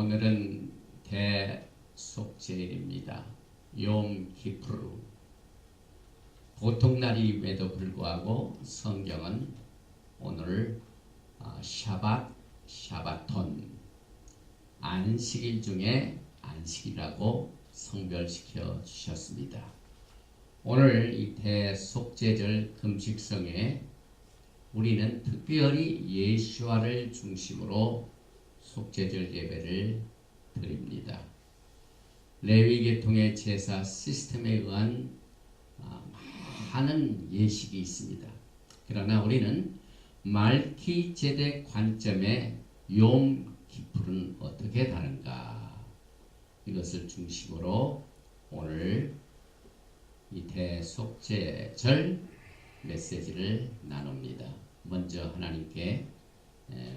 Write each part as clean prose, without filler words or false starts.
오늘은 대속죄일입니다. 욤 키푸르. 보통날임에도 불구하고 성경은 오늘 샤바톤, 안식일 중에 안식이라고 성별시켜 주셨습니다. 오늘 이 대속죄절 금식성에 우리는 특별히 예수와를 중심으로 속죄절 예배를 드립니다. 레위계통의 제사 시스템에 의한 많은 예식이 있습니다. 그러나 우리는 말키제덱 관점의 욤 키푸르는 어떻게 다른가, 이것을 중심으로 오늘 이 대속죄절 메시지를 나눕니다. 먼저 하나님께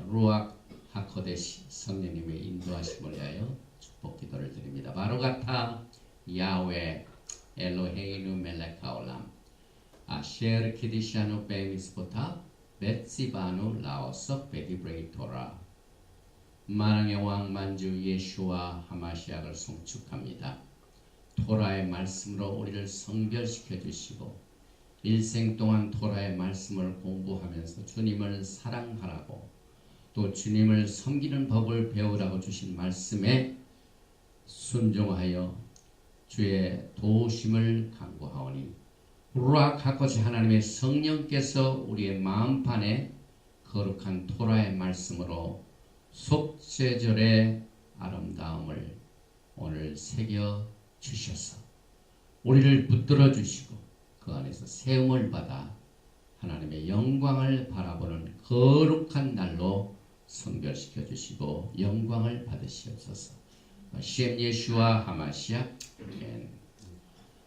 루악 하코데시 성령님의 인도하심을 위하여 축복 기도를 드립니다. 바로가타 야훼 엘로헤이누 멜레카올람 아셰르 키디샤누 베미스포타 베시바누 라오석 베디브레이토라. 만왕의 왕 만주 예수와 하마시약을 송축합니다. 토라의 말씀으로 우리를 성별시켜 주시고 일생 동안 토라의 말씀을 공부하면서 주님을 사랑하라고, 또 주님을 섬기는 법을 배우라고 주신 말씀에 순종하여 주의 도우심을 간구하오니, 루악 하코시 하나님의 성령께서 우리의 마음판에 거룩한 토라의 말씀으로 속죄절의 아름다움을 오늘 새겨 주셔서 우리를 붙들어 주시고 그 안에서 세움을 받아 하나님의 영광을 바라보는 거룩한 날로 성별시켜 주시고 영광을 받으시옵소서. 셴 예수와 하마시아. 아멘.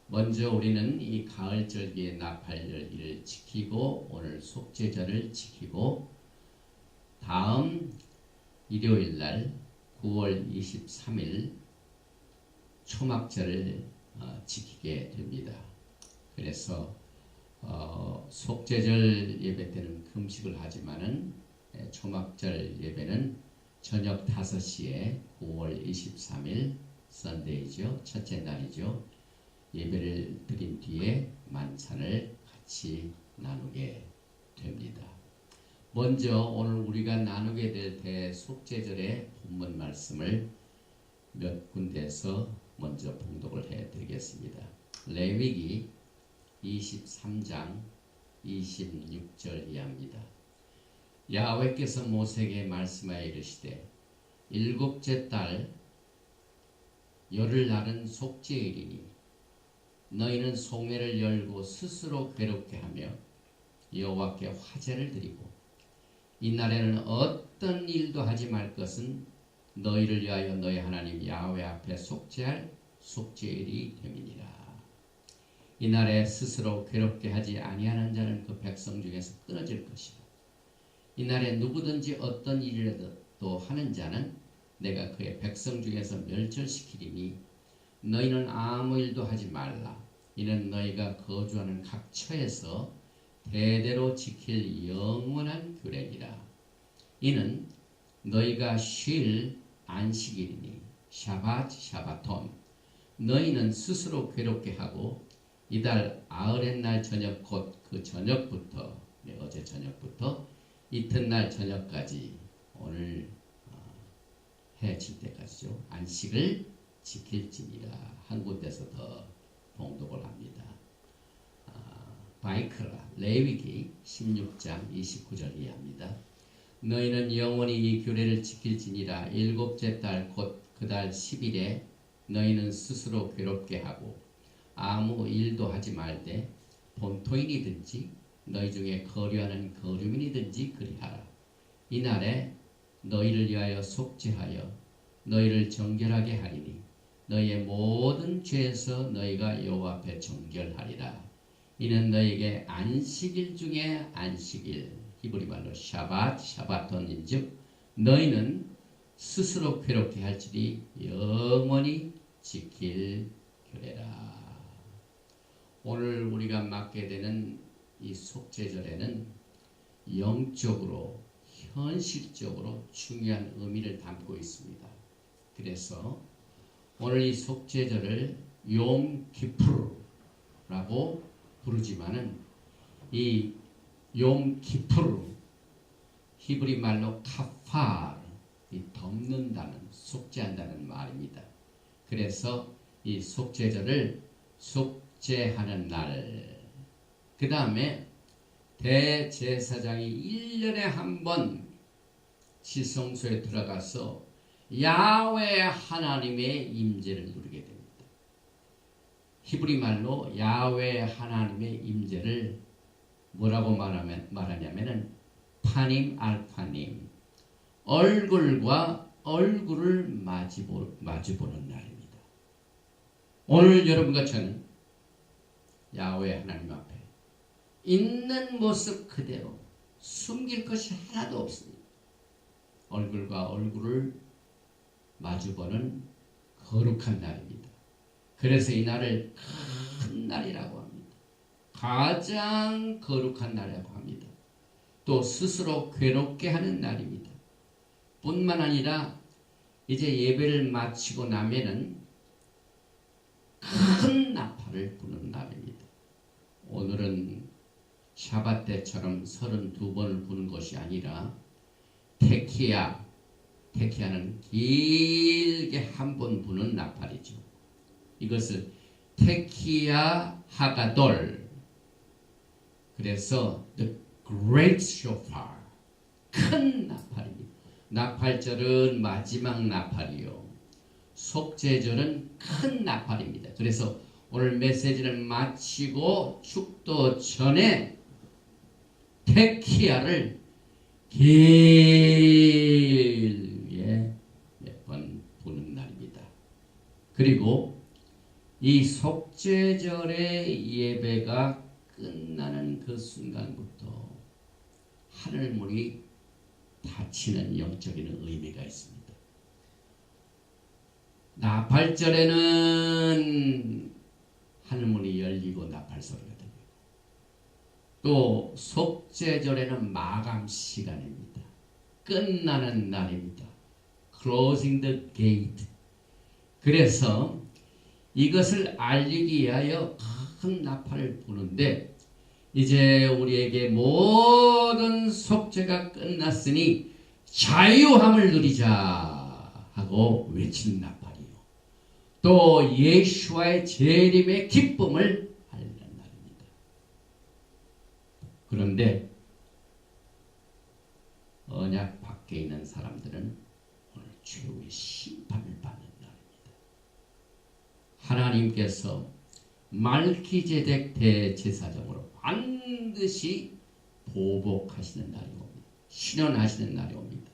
먼저 우리는 이 가을절기의 나팔절기를 지키고 오늘 속죄절을 지키고 다음 일요일날 9월 23일 초막절을 지키게 됩니다. 그래서 속죄절 예배 때는 금식을 하지만은 초막절 예배는 저녁 5시에 9월 23일 선데이죠. 첫째 날이죠. 예배를 드린 뒤에 만찬을 같이 나누게 됩니다. 먼저 오늘 우리가 나누게 될 대속죄절의 본문 말씀을 몇 군데에서 먼저 봉독을 해드리겠습니다. 레위기 23장 26절 이하입니다. 야훼께서 모세에게 말씀하여 이르시되, 일곱째 달 열흘날은 속죄일이니 너희는 송회를 열고 스스로 괴롭게 하며 여호와께 화제를 드리고, 이날에는 어떤 일도 하지 말 것은 너희를 위하여 너희 하나님 야훼 앞에 속죄할 속죄일이 됨이니라. 이날에 스스로 괴롭게 하지 아니하는 자는 그 백성 중에서 끊어질 것이라. 이날에 누구든지 어떤 일이라도 하는 자는 내가 그의 백성 중에서 멸절시키리니 너희는 아무 일도 하지 말라. 이는 너희가 거주하는 각 처에서 대대로 지킬 영원한 규례니라. 이는 너희가 쉴 안식일이니 샤바톤. 너희는 스스로 괴롭게 하고 이달 아흐렛날 저녁 곧 그 저녁부터, 어제 저녁부터 이튿날 저녁까지, 오늘 해칠 때까지죠, 안식을 지킬지니라. 한 군데서 더 봉독을 합니다. 바이크라 레위기 16장 29절 이하입니다. 너희는 영원히 이 규례를 지킬지니라. 일곱째 달 곧 그 달 10일에 너희는 스스로 괴롭게 하고 아무 일도 하지 말되 본토인이든지 너희 중에 거류하는 거류민이든지 그리하라. 이날에 너희를 위하여 속죄하여 너희를 정결하게 하리니 너희의 모든 죄에서 너희가 여호와 앞에 정결하리라. 이는 너희에게 안식일 중에 안식일, 히브리 말로 샤바톤인즉 너희는 스스로 괴롭게 할지니 영원히 지킬 규례라. 오늘 우리가 맞게 되는 이 속죄절에는 영적으로 현실적으로 중요한 의미를 담고 있습니다. 그래서 오늘 이 속죄절을 욤키푸르라고 부르지만은 이 욤키푸르 히브리 말로 카파르, 이 덮는다는, 속죄한다는 말입니다. 그래서 이 속죄절을 속죄하는 날, 그 다음에 대제사장이 1년에 한 번 지성소에 들어가서 야훼 하나님의 임재를 누리게 됩니다. 히브리 말로 야훼 하나님의 임재를 뭐라고 말하냐면은 파님 알파님, 얼굴과 얼굴을 마주보는 날입니다. 오늘 여러분과 저는 야훼 하나님 앞에 있는 모습 그대로 숨길 것이 하나도 없습니다. 얼굴과 얼굴을 마주보는 거룩한 날입니다. 그래서 이 날을 큰 날이라고 합니다. 가장 거룩한 날이라고 합니다. 또 스스로 괴롭게 하는 날입니다. 뿐만 아니라 이제 예배를 마치고 나면은 큰 나팔을 부는 날입니다. 오늘은 샤밧 때처럼 32번을 부는 것이 아니라 테키야는 길게 한 번 부는 나팔이죠. 이것을 테키야 하가돌, 그래서 the great shofar, 큰 나팔입니다. 나팔절은 마지막 나팔이요, 속죄절은 큰 나팔입니다. 그래서 오늘 메시지를 마치고 축도 전에 테키야를 길게 몇 번 부는 날입니다. 그리고 이 속죄절의 예배가 끝나는 그 순간부터 하늘문이 닫히는 영적인 의미가 있습니다. 나팔절에는 하늘문이 열리고 나팔 소리가 들리고, 또 속죄절에는 마감 시간입니다. 끝나는 날입니다. Closing the gate. 그래서 이것을 알리기 위하여 큰 나팔을 부는데, 이제 우리에게 모든 속죄가 끝났으니 자유함을 누리자 하고 외치는 나팔이요, 또 예수와의 재림의 기쁨을 알리는 날입니다. 그런데 언약 밖에 있는 사람들은 오늘 최후의 심판을 받는 날입니다. 하나님께서 말기제덱 대제사장으로 반드시 보복하시는 날이 옵니다. 신원하시는 날이 옵니다.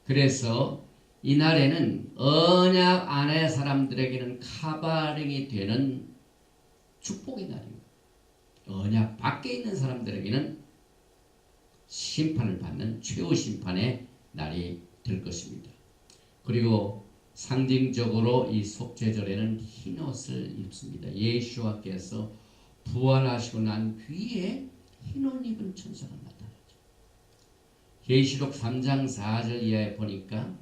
그래서 이 날에는 언약 안의 사람들에게는 카바링이 되는 축복의 날입니다. 언약 밖에 있는 사람들에게는 심판을 받는 최후 심판의 날이 될 것입니다. 그리고 상징적으로 이 속죄절에는 흰옷을 입습니다. 예수와께서 부활하시고 난 뒤에 흰옷 입은 천사가 나타나죠. 계시록 3장 4절 이하에 보니까,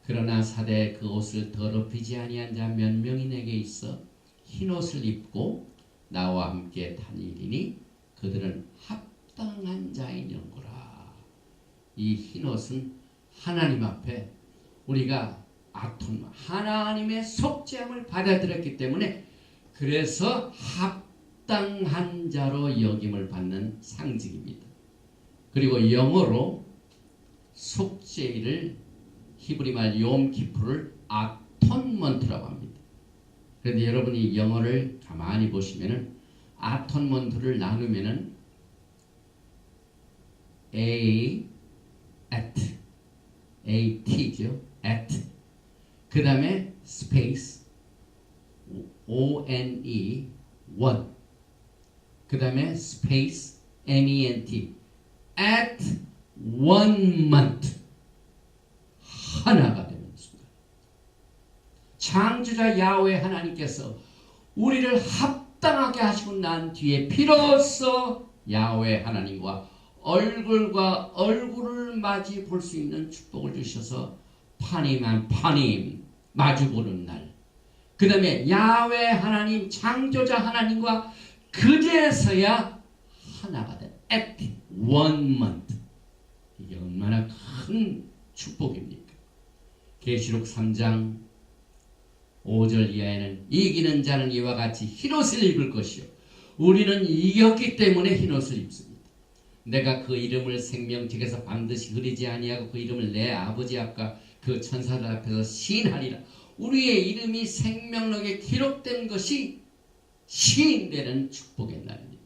그러나 사대 그 옷을 더럽히지 아니한 자 몇 명이 내게 있어 흰옷을 입고 나와 함께 다니리니 그들은 합당한 자이니라. 이 흰옷은 하나님 앞에 우리가 하나님의 속죄함을 받아들였기 때문에, 그래서 합당한 자로 여김을 받는 상징입니다. 그리고 영어로 속죄일을 히브리 말 욤키푸르를 아톤먼트라고 합니다. 그런데 여러분이 영어를 가만히 보시면은 아톤먼트를 나누면은 at죠. 그 다음에 스페이스 one, 그 다음에 스페이스 ment, at one month, 하나가 되는 순간, 창조자 야훼 하나님께서 우리를 합당하게 하시고 난 뒤에 비로소 야훼 하나님과 얼굴과 얼굴을 마주 볼 수 있는 축복을 주셔서 파님 마주보는 날, 그 다음에 야훼 하나님 창조자 하나님과 그제서야 하나가 된 at one month. 이게 얼마나 큰 축복입니까? 계시록 3장 5절 이하에는 이기는 자는 이와 같이 흰옷을 입을 것이요 우리는 이겼기 때문에 흰옷을 입습니다. 내가 그 이름을 생명책에서 반드시 흐리지 아니하고 그 이름을 내 아버지 앞과 그 천사들 앞에서 시인하리라. 우리의 이름이 생명록에 기록된 것이 시인되는 축복의 날입니다.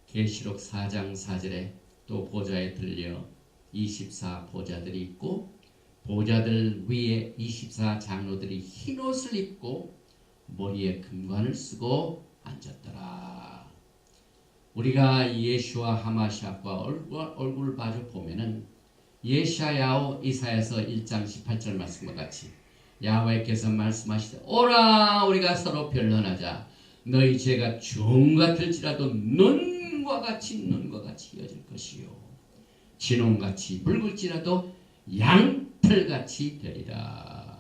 계시록 4장 4절에 또 보좌에 들려 24 보좌들이 있고 보좌들 위에 24 장로들이 흰옷을 입고 머리에 금관을 쓰고 앉았더라. 우리가 예수와 하마시아과 얼굴을 마주 보면은 예샤야오 이사야서 1장 18절 말씀과 같이 야훼께서 말씀하시되 오라 우리가 서로 변론하자. 너희 죄가 종 같을지라도 눈과 같이 이어질 것이요 진홍같이 붉을지라도 양털같이 되리라.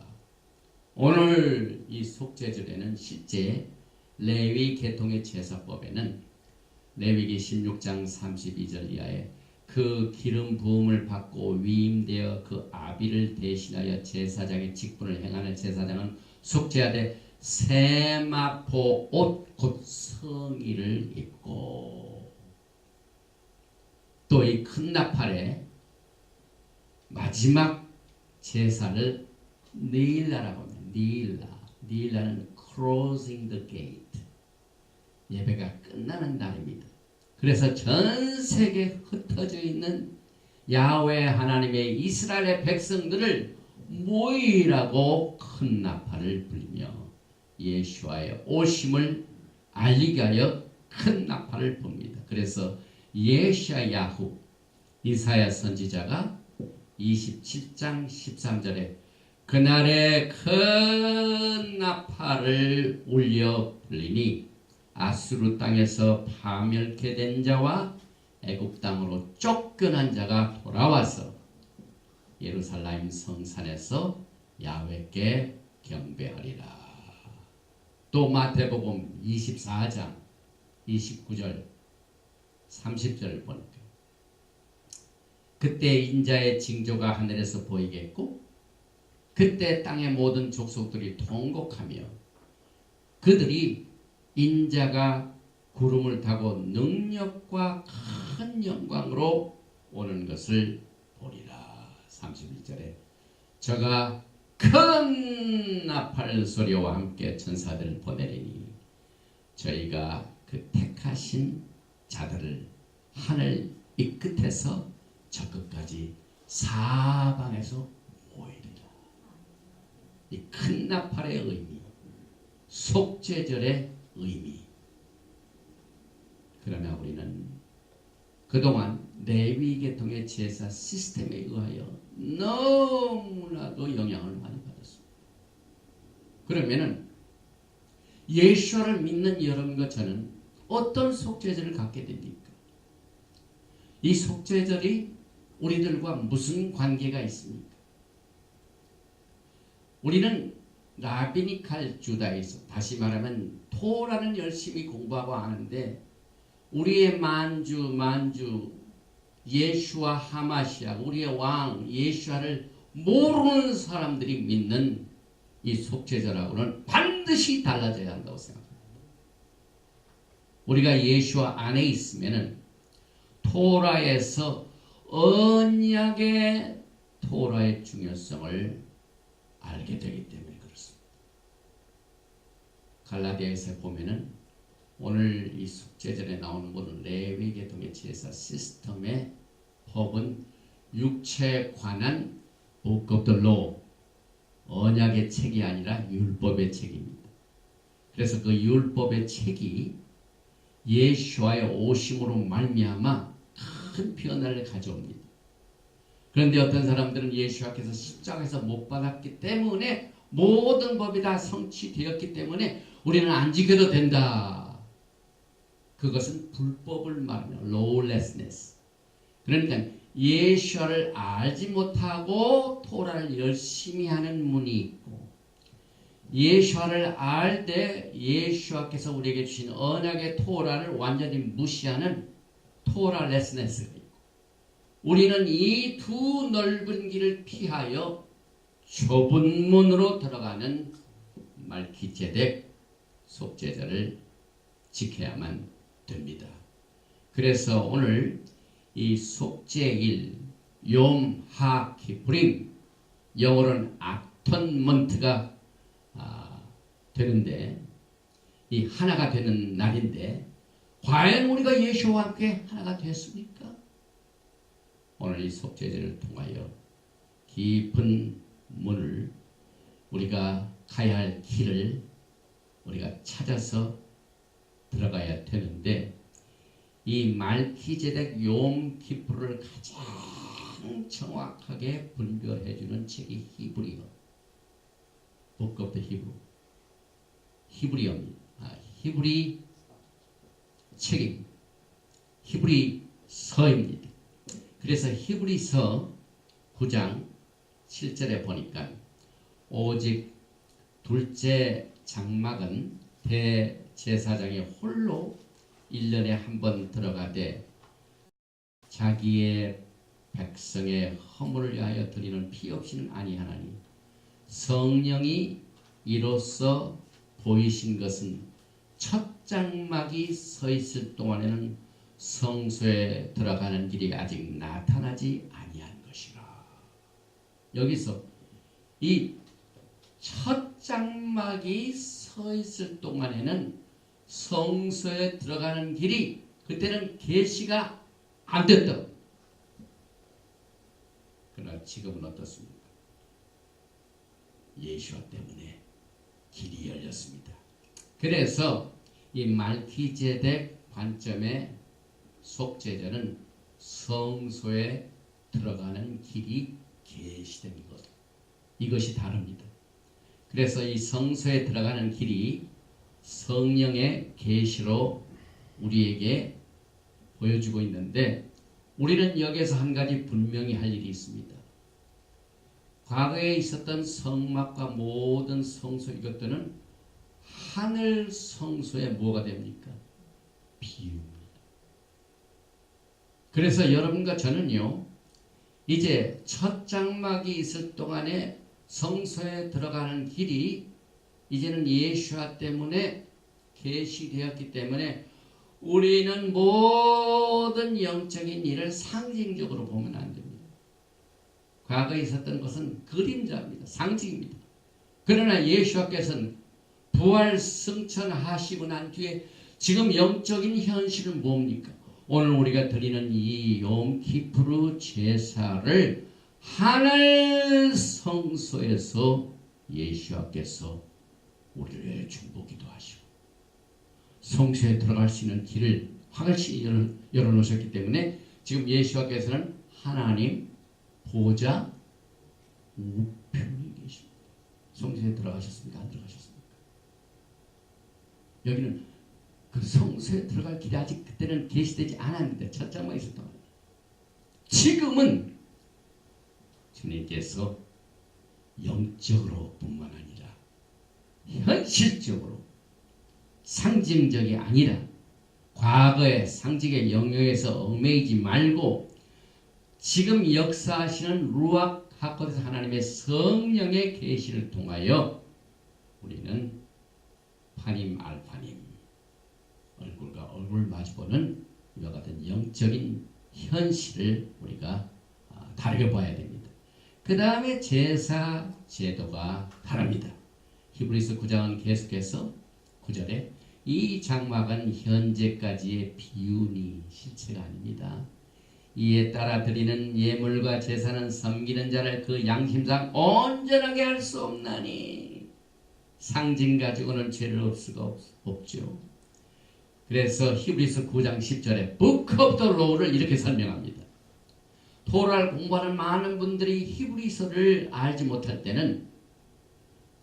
오늘 이 속죄절에는 실제 레위 계통의 제사법에는 레위기 16장 32절 이하에 그 기름 부음을 받고 위임되어 그 아비를 대신하여 제사장의 직분을 행하는 제사장은 속죄하되 세마포 옷 곧 성의를 입고 또 이 큰 나팔에 마지막 제사를 니일라라고 합니다. 니일라는 closing the gate. 예배가 끝나는 날입니다. 그래서 전 세계에 흩어져 있는 야훼 하나님의 이스라엘의 백성들을 모이라고 큰 나팔을 불리며 예수와의 오심을 알리게 하여 큰 나팔을 붑니다. 그래서 예샤야후 이사야 선지자가 27장 13절에 그날에 큰 나팔을 울려 불리니 아수르 땅에서 파멸케 된 자와 애굽 땅으로 쫓겨난 자가 돌아와서 예루살렘 성산에서 야훼께 경배하리라. 또 마태복음 24장 29절 30절을 보니까 그때 인자의 징조가 하늘에서 보이겠고 그때 땅의 모든 족속들이 통곡하며 그들이 인자가 구름을 타고 능력과 큰 영광으로 오는 것을 보리라. 31절에 저가 큰 나팔 소리와 함께 천사들을 보내리니 저희가 그 택하신 자들을 하늘 이 끝에서 저 끝까지 사방에서 모이리라. 이 큰 나팔의 의미, 속죄절의 의미. 그러나 우리는 그동안 레위 계통의 제사 시스템에 의하여 너무나도 영향을 많이 받았습니다. 그러면은 예수를 믿는 여러분과 저는 어떤 속죄절을 갖게 됩니까? 이 속죄절이 우리들과 무슨 관계가 있습니까? 우리는 라비니칼 주다이즘, 다시 말하면 토라는 열심히 공부하고 하는데 우리의 만주 예수와 하마시아, 우리의 왕 예수아를 모르는 사람들이 믿는 이 속죄절하고는 반드시 달라져야 한다고 생각합니다. 우리가 예수와 안에 있으면은 토라에서 언약의 토라의 중요성을 알게 되기 때문에 그렇습니다. 갈라디아에서 보면은 오늘 이 속죄절에 나오는 것은 레위 계통의 제사 시스템의 법은 육체에 관한 Book of the Law, 언약의 책이 아니라 율법의 책입니다. 그래서 그 율법의 책이 예수와의 오심으로 말미암아 큰 변화를 가져옵니다. 그런데 어떤 사람들은 예수께서 십자가에서 못 받았기 때문에 모든 법이 다 성취되었기 때문에 우리는 안 지켜도 된다. 그것은 불법을 말하는 lawlessness. 그러니까 예수를 알지 못하고 토라를 열심히 하는 문이 있고 예수와를 알 때 예수와께서 우리에게 주신 언약의 토라를 완전히 무시하는 토라 레스네스가 있고, 우리는 이 두 넓은 길을 피하여 좁은 문으로 들어가는 말기ጼ덱 속죄제를 지켜야만 됩니다. 그래서 오늘 이 속죄일 욤 하 키푸림, 영어로는 아톤먼트가 되는데, 이 하나가 되는 날인데, 과연 우리가 예수와 함께 하나가 됐습니까? 오늘 이 속죄제를 통하여 깊은 문을, 우리가 가야 할 길을 우리가 찾아서 들어가야 되는데, 이 말기제덱 욤 키푸르를 가장 정확하게 분별해주는 책이 히브리어, Book of the Hebrew, 히브리어입니다. 히브리 책임, 히브리서입니다. 그래서 히브리서 9장 7절에 보니까 오직 둘째 장막은 대제사장이 홀로 1년에 한 번 들어가되 자기의 백성의 허물을 위하여 드리는 피 없이는 아니하나니, 성령이 이로써 보이신 것은 첫 장막이 서 있을 동안에는 성소에 들어가는 길이 아직 나타나지 아니한 것이라. 여기서 이 첫 장막이 서 있을 동안에는 성소에 들어가는 길이 그때는 계시가 안 됐다. 그러나 지금은 어떻습니까? 예수와 때문에 길이 열렸습니다. 그래서 이 말기제덱 관점의 속죄제는 성소에 들어가는 길이 계시된 것, 이것이 다릅니다. 그래서 이 성소에 들어가는 길이 성령의 계시로 우리에게 보여주고 있는데, 우리는 여기에서 한 가지 분명히 할 일이 있습니다. 과거에 있었던 성막과 모든 성소, 이것들은 하늘 성소에 뭐가 됩니까? 비유입니다. 그래서 여러분과 저는요, 이제 첫 장막이 있을 동안에 성소에 들어가는 길이 이제는 예수와 때문에 계시되었기 때문에 우리는 모든 영적인 일을 상징적으로 보면 안 됩니다. 과거에 있었던 것은 그림자입니다. 상징입니다. 그러나 예수께서는 부활 승천하시고 난 뒤에 지금 영적인 현실은 뭡니까? 오늘 우리가 드리는 이 욤키푸르 제사를 하늘 성소에서 예수께서 우리를 중보기도 하시고 성소에 들어갈 수 있는 길을 확실히 열어놓으셨기 때문에 지금 예수께서는 하나님 보좌 우편에 계십니다. 성소에 들어가셨습니까? 안 들어가셨습니까? 여기는 그 성소에 들어갈 길이 아직 그때는 계시되지 않았는데, 첫 장막에 있을 동안. 지금은 주님께서 영적으로 뿐만 아니라 현실적으로, 상징적이 아니라 과거의 상징의 영역에서 얽매이지 말고 지금 역사하시는 루ach 하코데스 하나님의 성령의 계시를 통하여 우리는 파님 알파님, 얼굴과 얼굴 마주보는 이와 같은 영적인 현실을 우리가 다르게 봐야 됩니다. 그 다음에 제사 제도가 다릅니다. 히브리서 9장은 계속해서 9절에 이 장막은 현재까지의 비유니 실체가 아닙니다. 이에 따라 드리는 예물과 제사는 섬기는 자를 그 양심상 온전하게 할 수 없나니 상징 가지고는 죄를 없을 수가 없죠. 그래서 히브리서 9장 10절에 Book of the Law를 이렇게 설명합니다. 토라를 공부하는 많은 분들이 히브리서를 알지 못할 때는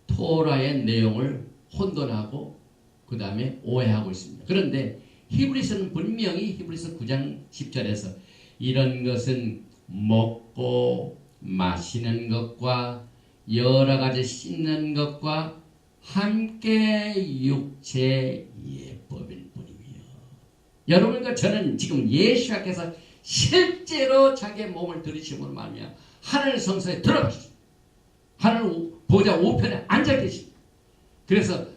토라의 내용을 혼돈하고 그 다음에 오해하고 있습니다. 그런데 히브리서는 분명히 히브리서 9장 10절에서 이런 것은 먹고 마시는 것과 여러 가지 씻는 것과 함께 육체 예법일 뿐이며 여러분과 저는 지금 예수께서 실제로 자기의 몸을 들이심으로 말미암아 하늘 성소에 들어가셨습니다. 하늘 보좌 우편에 앉아 계십니다. 그래서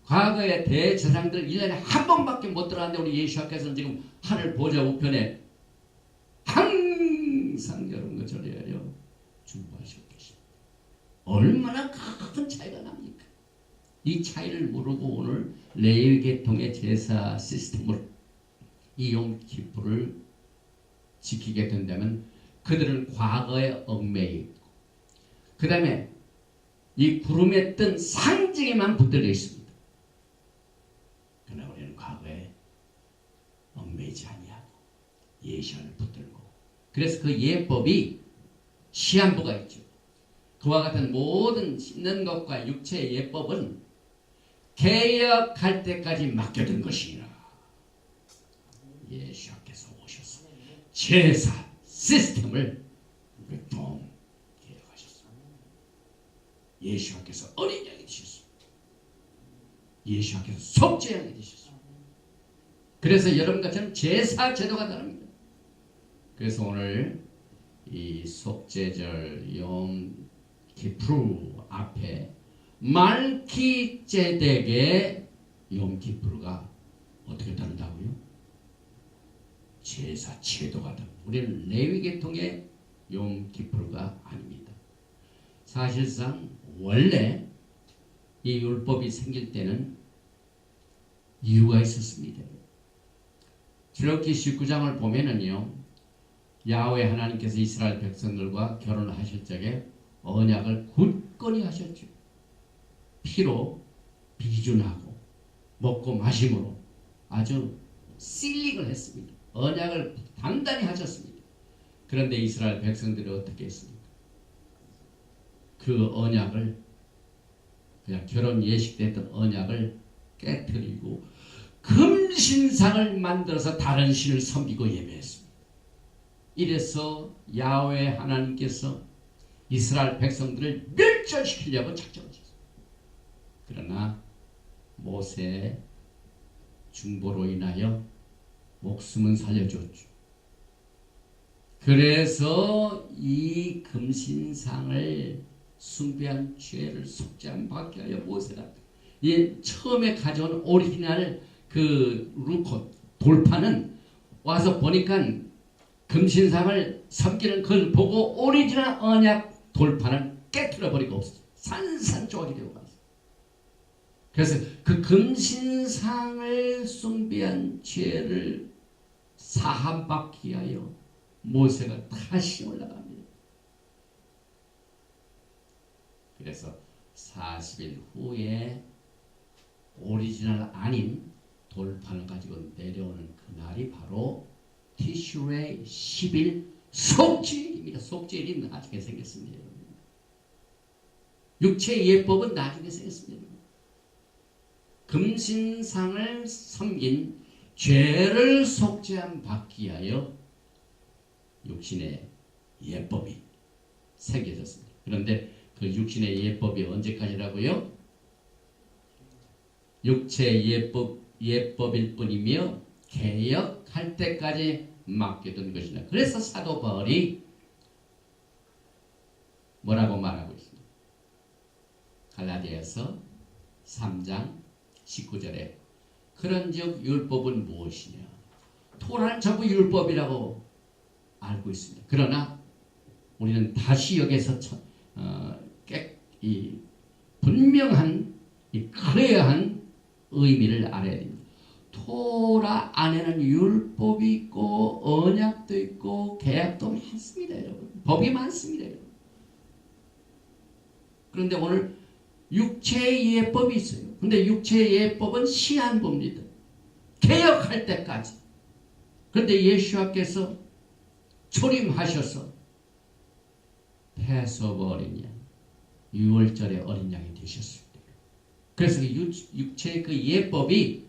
과거의 대제사장들 1년에 한 번밖에 못 들어갔는데 우리 예수께서는 지금 하늘 보좌 우편에 항상 여러분과 저를 중보하시고 계십니다. 얼마나 큰 차이가 납니까? 이 차이를 모르고 오늘 레위 계통의 제사 시스템으로 이 욤키프를 지키게 된다면 그들은 과거에 얽매여 있고 그 다음에 이 구름에 뜬 상징에만 붙들려 있습니다. 그러나 우리는 과거에 얽매이지 아니하고 예시를 붙들고 그래서 그 예법이 시한부가 있죠. 그와 같은 모든 씻는 것과 육체의 예법은 개혁할 때까지 맡겨둔 것이니라. 예수께서 오셔서 제사 시스템을 reform 개혁하셨습니다. 예수께서 어린 양이 되셨습니다. 예수께서 속죄양이 되셨습니다. 그래서 여러분과 저는 제사 제도가 다릅니다. 그래서 오늘 이 속죄절 욤 키프루 앞에 말키제덱의 욤 키프루가 어떻게 다르다고요? 제사 제도가 다릅니다. 우리는 레위 계통의 욤 키프루가 아닙니다. 사실상 원래 이 율법이 생길 때는 이유가 있었습니다. 출애굽기 19장을 보면은요, 야훼 하나님께서 이스라엘 백성들과 결혼을 하실 적에 언약을 굳건히 하셨죠. 피로 비준하고 먹고 마심으로 아주 실링을 했습니다. 언약을 단단히 하셨습니다. 그런데 이스라엘 백성들이 어떻게 했습니까? 그 언약을 그냥 결혼 예식 때 했던 언약을 깨뜨리고 금신상을 만들어서 다른 신을 섬기고 예배했습니다. 이래서 야훼 하나님께서 이스라엘 백성들을 멸절시키려고 작정하셨습니다. 그러나 모세의 중보로 인하여 목숨은 살려줬죠. 그래서 이 금신상을 숭배한 죄를 속죄함 받게 하여 모세가 처음에 가져온 오리지널 그 루코 돌파는 와서 보니까 금신상을 섬기는 그걸 보고 오리지널 언약 돌파는 깨트려 버리고 없어. 산산조각이 되고 갔어. 그래서 그 금신상을 숭배한 죄를 사함받기 위하여 모세가 다시 올라갑니다. 그래서 40일 후에 오리지널 아닌 돌판을 가지고 내려오는 그날이 바로 티슈레 10일 속죄일입니다. 속죄일이 나중에 생겼습니다. 육체의 예법은 나중에 생겼습니다. 금신상을 섬긴 죄를 속죄함 받기 위하여 육신의 예법이 새겨졌습니다. 그런데 그 육신의 예법이 언제까지라고요? 육체의 예법일 뿐이며 개혁할 때까지 맡겨둔 것이다. 그래서 사도 바울이 뭐라고 말하고 있습니다. 갈라디아서 3장 19절에 그런즉 율법은 무엇이냐? 토라는 전부 율법이라고 알고 있습니다. 그러나 우리는 다시 여기서 분명한 클리어한 의미를 알아야 됩니다. 토라 안에는 율법이 있고 언약도 있고 계약도 많습니다. 여러분. 법이 많습니다. 여러분. 그런데 오늘 육체의 예법이 있어요. 근데 육체의 예법은 시한부입니다. 개혁할 때까지. 그런데 예수께서 초림하셔서 패스오버 어린 양, 6월절의 어린 양이 되셨습니다. 그래서 육체의 그 예법이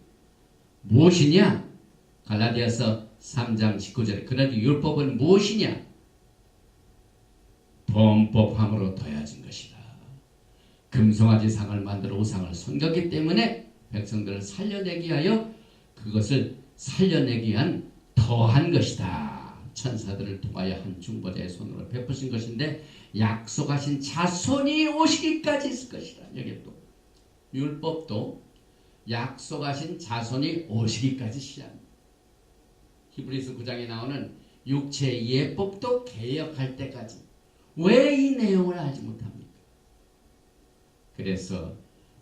무엇이냐? 갈라디아서 3장 19절에 그러나 율법은 무엇이냐? 범법함으로 더해진 것이다. 그 금송아지 상을 만들어 우상을 섬겼기 때문에 백성들을 살려내기 위하여 그것을 살려내기 위한 더한 것이다. 천사들을 통하여 한 중보자의 손으로 베푸신 것인데 약속하신 자손이 오시기까지 있을 것이다. 여기 또 율법도 약속하신 자손이 오시기까지 시합니다. 히브리서 9장에 나오는 육체의 예법도 개혁할 때까지. 왜 이 내용을 알지 못합니까? 그래서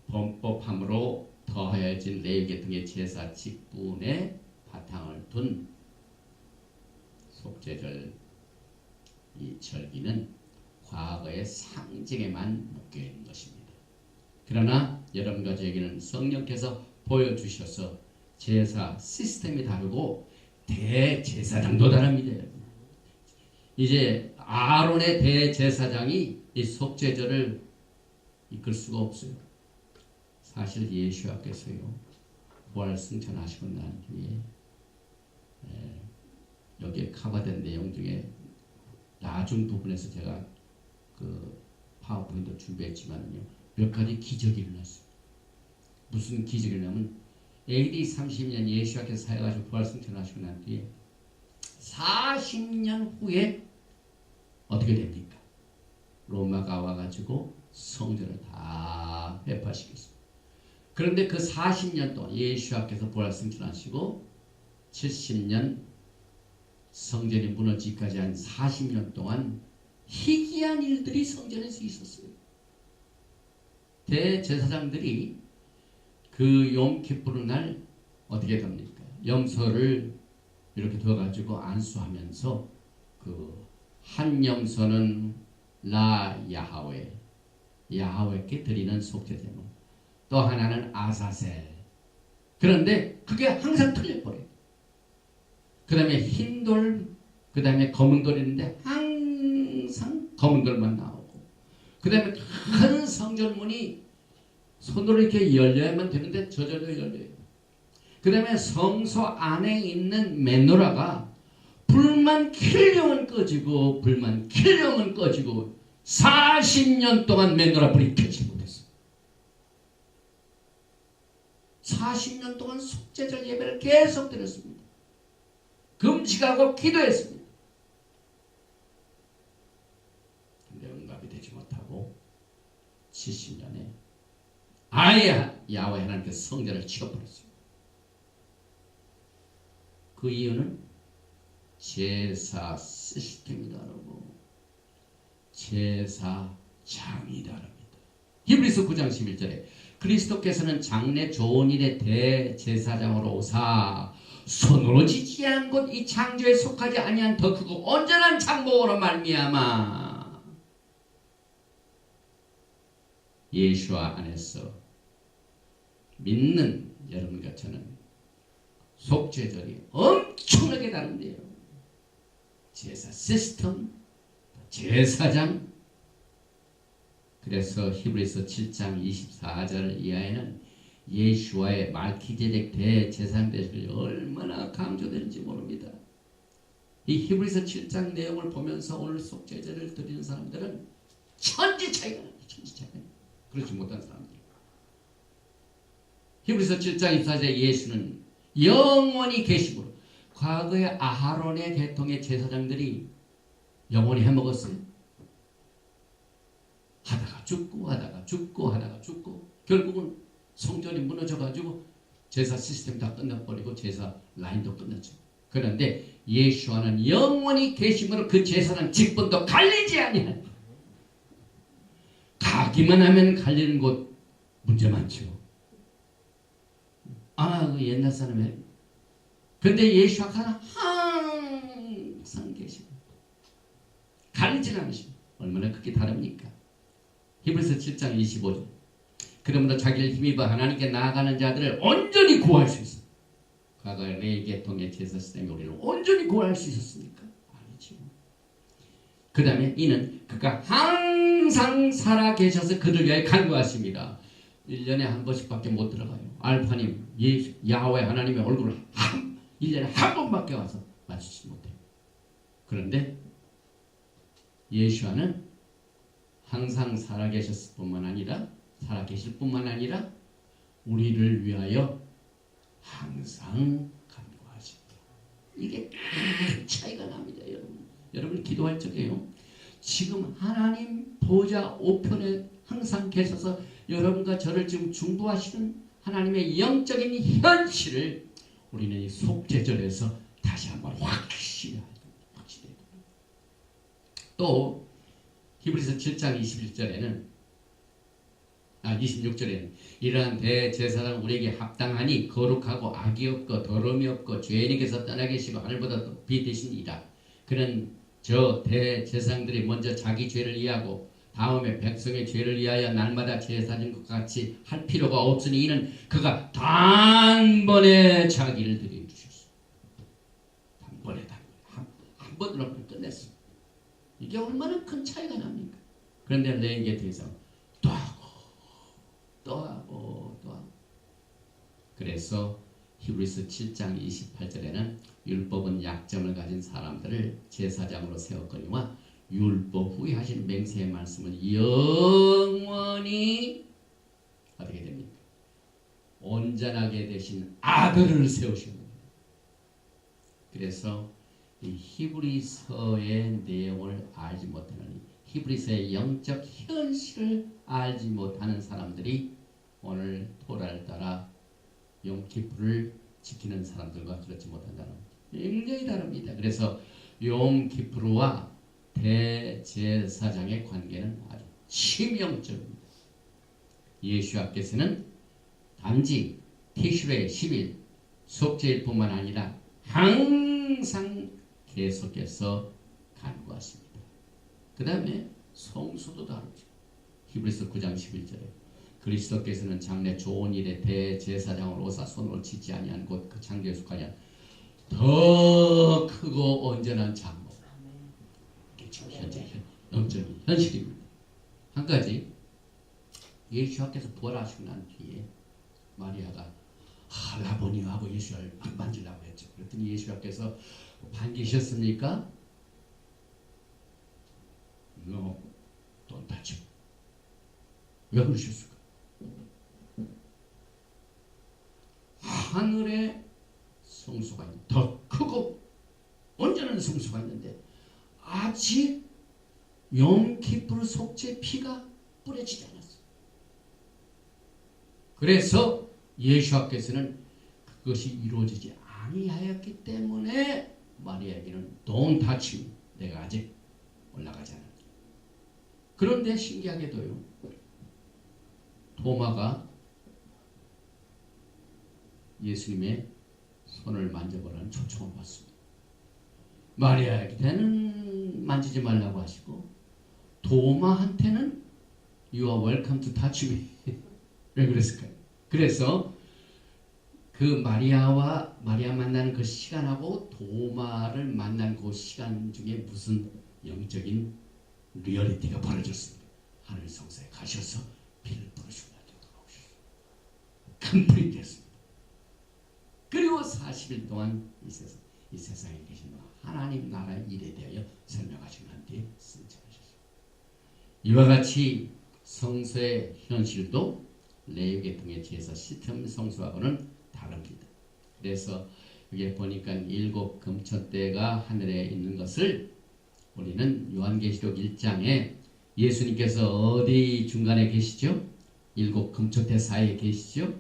범법함으로 더하여진 레위계통의 제사 직분에 바탕을 둔 속죄절 이 절기는 과거의 상징에만 묶여 있는 것입니다. 그러나 여러분과 저에게는 성령께서 보여주셔서 제사 시스템이 다르고 대제사장도 다릅니다. 이제 아론의 대제사장이 이 속죄절을 이끌 수가 없어요. 사실 예수께서요 부활 승천하시고 난 뒤에 여기에 커버된 내용 중에 나중 부분에서 제가 그 파워포인트 준비했지만요 몇 가지 기적이 일어났어요. 무슨 기적이 일어나면 AD 30년 예수께서 사역하시고 부활 승천하시고 난 뒤에 40년 후에 어떻게 됩니까? 로마가 와가지고 성전을 다 회파시켰습니다. 그런데 그 40년 동안 예수께서 부활 승천하시고 70년 성전이 무너지기까지 한 40년 동안 희귀한 일들이 성전에서 있었어요. 대제사장들이 그 욤키푸르 날 어떻게 됩니까? 염소를 이렇게 둬가지고 안수하면서 그 한 염소는 라 야하웨 야하웨께 드리는 속죄제물, 또 하나는 아사셀. 그런데 그게 항상 틀려버려요. 그 다음에 흰돌, 그 다음에 검은돌이 있는데 항상 검은돌만 나오고, 그 다음에 큰 성전문이 손으로 이렇게 열려야만 되는데 저절로 열려요. 그 다음에 성소 안에 있는 메노라가 불만 켜려면 꺼지고 불만 켜려면 꺼지고 40년 동안 메노라 불이 켜지 못했어요. 40년 동안 속죄절 예배를 계속 드렸습니다. 금식하고 기도했습니다. 근데 응답이 되지 못하고 70년에 아예 야훼 하나님께서 성전을 치워버렸습니다. 그 이유는 제사 시스템이 다르고 제사장이 다릅니다. 히브리서 9장 11절에 그리스도께서는 장래 좋은 일의 대제사장으로 오사 손으로 지지한 곳 이 창조에 속하지 아니한 더 크고 온전한 장목으로 말미암아 예수와 안에서 믿는 여러분과 저는 속죄절이 엄청나게 다른데요. 제사 시스템, 제사장. 그래서 히브리서 7장 24절 이하에는 예수와의 말기제덱 대제사장 되시길 얼마나 강조되는지 모릅니다. 이 히브리서 7장 내용을 보면서 오늘 속죄제를 드리는 사람들은 천지 차이가 납니다. 천지 차이가. 그렇지 못한 사람들. 히브리서 7장 24절에 예수는 영원히 계심으로 과거의 아하론의 계통의 제사장들이 영원히 해먹었어요. 하다가 죽고 하다가 죽고 하다가 죽고 결국은 성전이 무너져가지고 제사 시스템 다 끝나버리고 제사 라인도 끝났죠. 그런데 예수와는 영원히 계심으로 그 제사장 직분도 갈리지 아니하니 가기만 하면 갈리는 곳 문제 많죠. 그 옛날 사람이 근데 예수와 항상 계시고 가리지 않으시고 얼마나 크게 다릅니까? 히브리서 7장 25절 그러므로 자기를 힘입어 하나님께 나아가는 자들을 온전히 구할 수 있어. 과거의 레위계통의 제사 시스템이 우리를 온전히 구할 수 있었습니까? 아니죠. 그 다음에 이는 그가 항상 살아계셔서 그들 위하여 간구하십니다. 1년에 한 번씩밖에 못 들어가요. 알파님 야훼 하나님의 얼굴을 1년에 한 번밖에 와서 마주치지 못해요. 그런데 예수와는 항상 살아계셨을 뿐만 아니라 살아계실 뿐만 아니라 우리를 위하여 항상 간구하십니다. 이게 큰 차이가 납니다. 여러분 기도할 적에요. 지금 하나님 보좌 우편에 항상 계셔서 여러분과 저를 지금 중보하시는 하나님의 영적인 현실을 우리는 이 속죄절에서 다시 한번 확실히 또 히브리서 7장 26절에는 이러한 대제사장 우리에게 합당하니 거룩하고 악이 없고 더러움이 없고 죄인에게서 떠나 계시고 하늘보다 높이 되시니라. 그는 저 대제사장들이 먼저 자기 죄를 이해하고 다음에 백성의 죄를 위하여 날마다 제사진 것 같이 할 필요가 없으니 이는 그가 단번에 자기를 드려주셨어. 단번에 한 번으로 끝냈어. 이게 얼마나 큰 차이가 납니까? 그런데 레위기에 대해서 또 하고 그래서 히브리서 7장 28절에는 율법은 약점을 가진 사람들을 제사장으로 세웠거니와 율법 후에 하신 맹세의 말씀을 영원히 어떻게 됩니까? 온전하게 되신 아들을 세우신 겁니다. 그래서 이 히브리서의 내용을 알지 못하는 히브리서의 영적 현실을 알지 못하는 사람들이 오늘 토라를 따라 욤키프를 지키는 사람들과 그렇지 못한다는 굉장히 다릅니다. 그래서 욤키프르와 대제사장의 관계는 아주 치명적입니다. 예수께서는 단지 티슈레 10일 속죄일 뿐만 아니라 항상 계속해서 간구하십니다. 그 다음에 성수도 다르죠. 히브리서 9장 11절에 그리스도께서는 장래 좋은 일에 대제사장으로 오사 손을 치지 아니한 곧 그 창조에 속하냐 더 크고 온전한 장모. 이게 지금 현재 영적인 현실입니다. 한 가지 예수께서 부활하시고 난 뒤에 마리아가 라보니하고 예수를 만지려고 했죠. 그랬더니 예수께서 반기셨습니까? No, don't touch me. 왜 그러셨을까? 하늘에 성소가 있는 더 크고 온전한 성소가 있는데 아직 욤키프르 속죄 피가 뿌려지지 않았어요. 그래서 예수께서는 그것이 이루어지지 아니하였기 때문에 마리아에게는 Don't touch me. 내가 아직 올라가지 않았다. 그런데 신기하게도요. 도마가 예수님의 손을 만져보라는 초청을 받습니다. 마리아에게는 만지지 말라고 하시고 도마한테는 You are welcome to touch me. 왜 그랬을까요? 그래서 그 마리아 만나는 그 시간하고 도마를 만난 그 시간 중에 무슨 영적인 리얼리티가 벌어졌습니다. 하늘 성소에 가셔서 피를 뿌리시고 돌아오셨어요. 컴플리트 했습니다. 그리고 40일 동안 이 세상에 계신 하나님 나라의 일에 대하여 설명하시고 난 뒤에 승천하셨어요. 이와 같이 성소의 현실도 레위기통의 제사 시스템 성소하고는 다릅니다. 그래서 여기 보니까 7 금천대가 하늘에 있는 것을 우리는 요한계시록 1장에 예수님께서 어디 중간에 계시죠? 7 금천대 사이에 계시죠?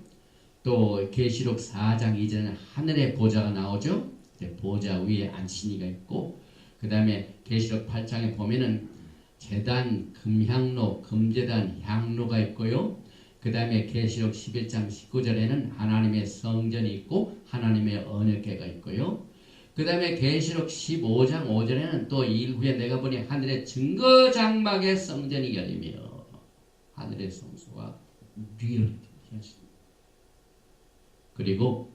또 계시록 4장 이전에 하늘의 보좌가 나오죠? 보좌 위에 안신이가 있고 그 다음에 계시록 8장에 보면은 제단, 금향로, 금제단, 향로가 있고요. 그 다음에 계시록 11장 19절에는 하나님의 성전이 있고 하나님의 언약궤가 있고요. 그 다음에 계시록 15장 5절에는 또 이후에 내가 보니 하늘의 증거장막의 성전이 열리며 하늘의 성소가 리얼리티 현실입니다. 그리고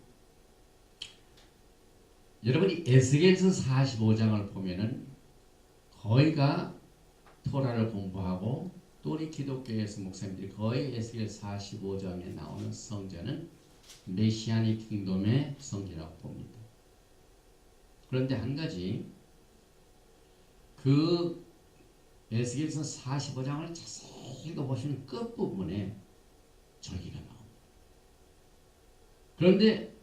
여러분이 에스겔서 45장을 보면은 거의가 토라를 공부하고 또 우리 기독교에서 목사님들이 거의 에스겔 45장에 나오는 성전은 메시아닉 킹덤의 성전이라고 봅니다. 그런데 한 가지 그 에스겔서 45장을 자세히 읽어보시면 끝부분에 절기가 나옵니다. 그런데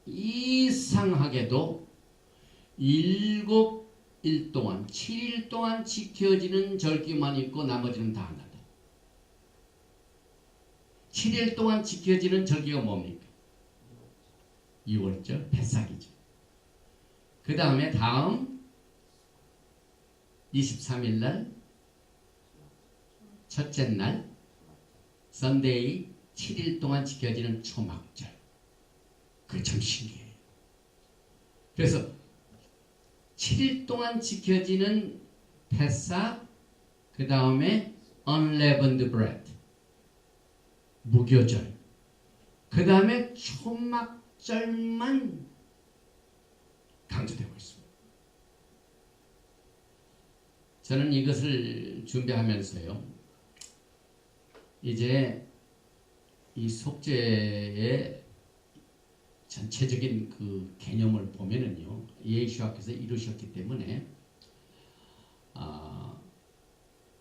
이상하게도 7일 동안 7일 동안 지켜지는 절기만 있고 나머지는 다 안 한다. 7일 동안 지켜지는 절기가 뭡니까? 6월절 패삭이죠. 그 다음에 다음 23일 날 첫째 날 선데이 7일 동안 지켜지는 초막절. 그게 참 신기해요. 그래서 7일 동안 지켜지는 패삭, 그 다음에 unleavened bread, 무교절, 그 다음에 초막절만 강조되고 있습니다. 저는 이것을 준비하면서요, 이제 이 속죄의 전체적인 그 개념을 보면은요, 예수께서 이루셨기 때문에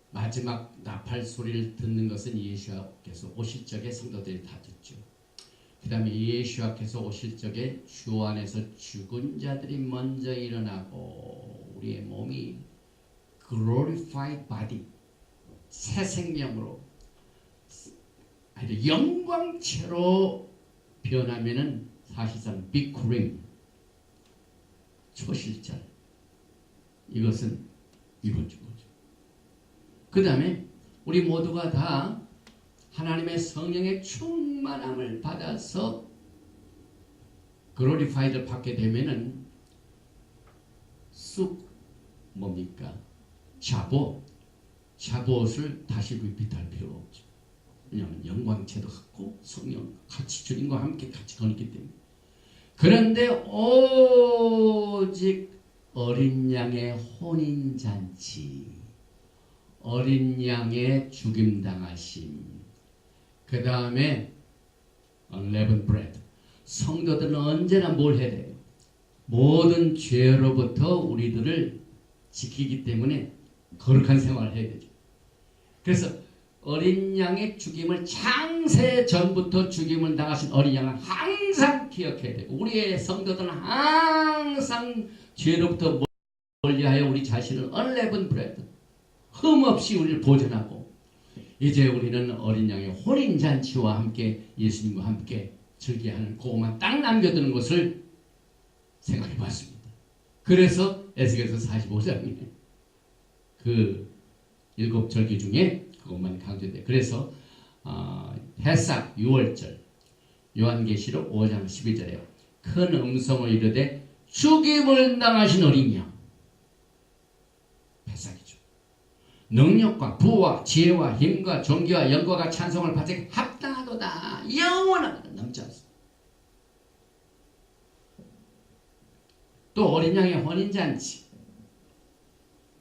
마지막 나팔 소리를 듣는 것은 예수께서 오실 적에 성도들이 다 듣죠. 그 다음에 예수께서 오실 적에 주 안에서 죽은 자들이 먼저 일어나고 우리의 몸이 glorified body, 새 생명으로 아주 영광체로 변하면은 사실상 비쿠림, 초실절, 이것은 이루어진 거죠. 그 다음에 우리 모두가 다 하나님의 성령의 충만함을 받아서 글로리파이드를 받게 되면은 쑥 뭡니까? 샤봇을 다시 리피트할 필요가 없죠. 왜냐하면 영광체도 갖고 성령 같이 주님과 함께 같이 거니기 때문에. 그런데 오직 어린 양의 혼인잔치, 어린 양의 죽임당하심, 그 다음에 unleavened bread, 성도들은 언제나 뭘 해야 돼요? 모든 죄로부터 우리들을 지키기 때문에 거룩한 생활을 해야 되죠. 그래서 어린 양의 죽임을 창세 전부터 죽임을 당하신 어린 양은 항상 기억해야 되고, 우리의 성도들은 항상 죄로부터 멀리하여 우리 자신을 unleavened bread, 흠없이 우리를 보존하고, 이제 우리는 어린 양의 혼인잔치와 함께 예수님과 함께 즐겨하는 그것만 딱 남겨두는 것을 생각해 봤습니다. 그래서 에스겔서 45장에 그 7절기 중에 그것만 강조돼요. 그래서 패삭 6월절, 요한계시록 5장 12절에 큰 음성을 이르되 죽임을 당하신 어린 양, 패삭이죠. 능력과 부와 지혜와 힘과 존귀와 영광과 찬송을 받기 합당하도다. 영원하도다. 넘지 않습니다. 또 어린 양의 혼인잔치,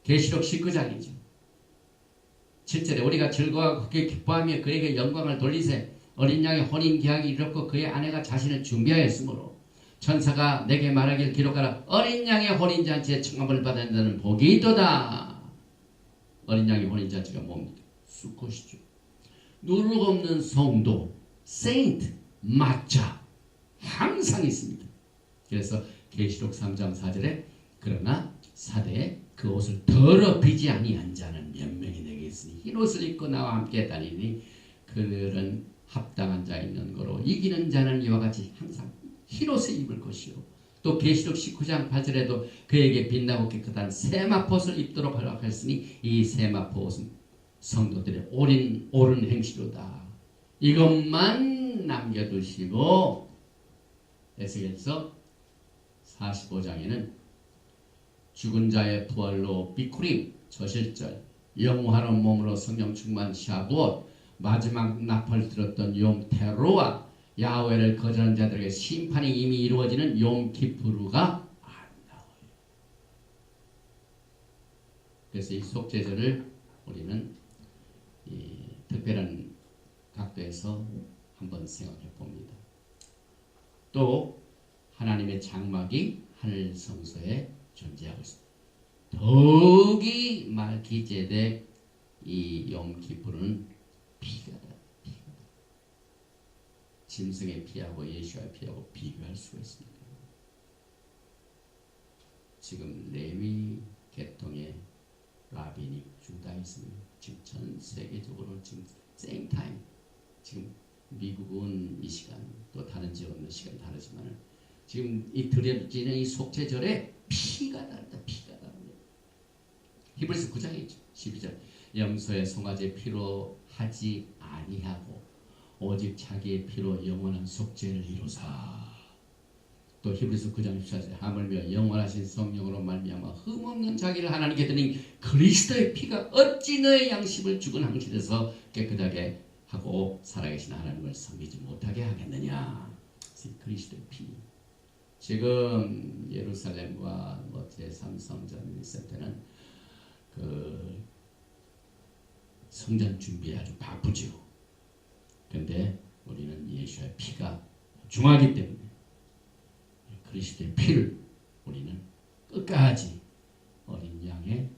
계시록 19장이죠. 7절에 우리가 즐거워하고 크게 기뻐하며 그에게 영광을 돌리세. 어린 양의 혼인 계약이 이렇고 그의 아내가 자신을 준비하였으므로 천사가 내게 말하길 기록하라. 어린 양의 혼인잔치에 청함을 받은 자는 복이 있도다. 어린 양의 혼인잔치가 뭡니까? 수컷이죠. 누룩 없는 성도, 세인트, 마자 항상 있습니다. 그래서 계시록 3장 4절에 그러나 사대에 그 옷을 더럽히지 아니한 자는 몇 명이 내게 있으니 흰 옷을 입고 나와 함께 다니니 그들은 합당한 자 있는 거로 이기는 자는 이와 같이 항상 흰 옷을 입을 것이요. 또 계시록 19장 8절에도 그에게 빛나고 깨끗한 세마포옷을 입도록 허락했으니 이 세마포옷은 성도들의 옳은 행실로다. 이것만 남겨두시고 에스겔서 45장에는 죽은 자의 부활로 비쿠림, 저실절, 영화로운 몸으로 성령 충만 샤봇, 마지막 나팔 들었던 욤 테루아, 야훼를 거절한 자들에게 심판이 이미 이루어지는 욤 키푸르가 안 나와요. 그래서 이 속죄절을 우리는 이 특별한 각도에서 한번 생각해 봅니다. 또 하나님의 장막이 하늘 성소에 존재하고 있습니다. 더욱이 말기제덱 이 욤 키푸르는 피가 짐승의 피하고 예수의 피하고 비교할 수가 있습니까? 지금 레위 계통의 라비닉 주다이즘이 지금 전 세계적으로 지금 생타임, 지금 미국은 이 시간 또 다른 지역은 시간 다르지만 지금 이 드려지는 이 속죄절에 피가 다르다. 피가 다르다. 히브리서 9장에 12절 염소의 송아지 피로 하지 아니하고 오직 자기의 피로 영원한 속죄를 이루사. 또 히브리서 9장 14절 하물며 영원하신 성령으로 말미암아 흠없는 자기를 하나님께 드린 그리스도의 피가 어찌 너의 양심을 죽은 항실에서 깨끗하게 하고 살아계신 하나님을 섬기지 못하게 하겠느냐. 그리스도의 피. 지금 예루살렘과 제3성전 있을 때는 그 성전 준비에 아주 바쁘죠. 그런데 우리는 예수의 피가 중하기 때문에 그리스도의 피를 우리는 끝까지 어린 양의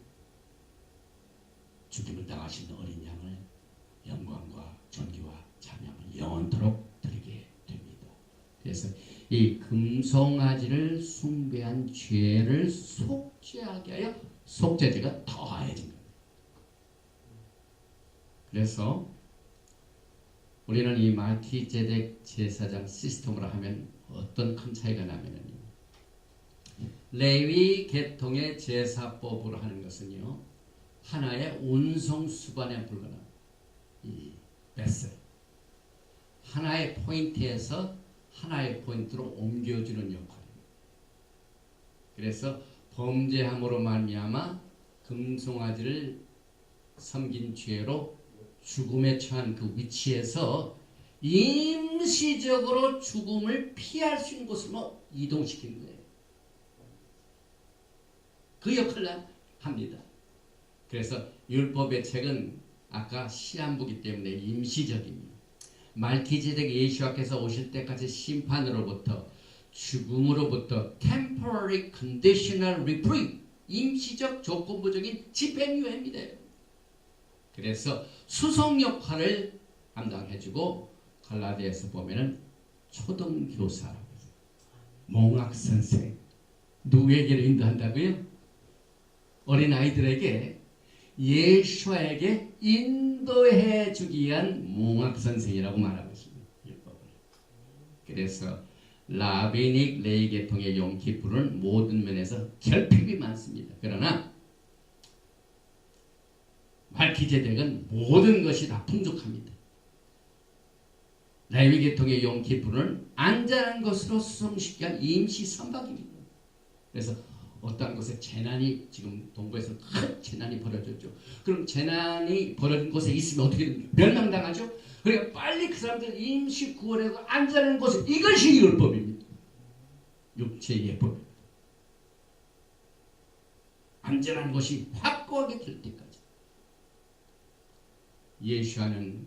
죽임을 당하신 어린 양을 영광과 존귀와 찬양을 영원토록 드리게 됩니다. 그래서 이 금송아지를 숭배한 죄를 속죄하게 하여 속죄제가 더해진 겁니다. 그래서 우리는 이 말키제덱 제사장 시스템으로 하면 어떤 큰 차이가 나면은 레위 계통의 제사법으로 하는 것은요 하나의 운송수반에 불과한 이 베슬 하나의 포인트에서 하나의 포인트로 옮겨주는 역할입니다. 그래서 범죄함으로 말미암아 금송아지를 섬긴 죄로 죽음에 처한 그 위치에서 임시적으로 죽음을 피할 수 있는 곳으로 이동시키는 거예요. 그 역할을 합니다. 그래서 율법의 책은 아까 시한부기 때문에 임시적입니다. 말키제덱 예수와께서 오실 때까지 심판으로부터 죽음으로부터 temporary conditional reprieve 임시적 조건부적인 집행유예입니다. 그래서 수송 역할을 감당해주고 갈라디아에서 보면은 초등교사라고 해서 몽학선생 누구에게로 인도한다고요? 어린아이들에게 예수에게 인도해 주기 위한 몽학선생이라고 말하고 있습니다. 율법을. 그래서 라비닉 레위 계통의 용키푸르는 모든 면에서 결핍이 많습니다. 그러나 말키제덱은 모든 것이 다 풍족합니다. 레위 계통의 용키푸르는 안전한 것으로 수송시키기 위한 임시 선박입니다. 그래서 어떤 곳에 재난이 지금 동부에서 큰 재난이 벌어졌죠. 그럼 재난이 벌어진 곳에 있으면 어떻게 됩니까? 멸망당하죠. 그러니까 빨리 그 사람들 임시 구원해서 안전한 곳에 이것이 율법입니다. 육체의 예법. 안전한 곳이 확고하게 될 때까지. 예수와는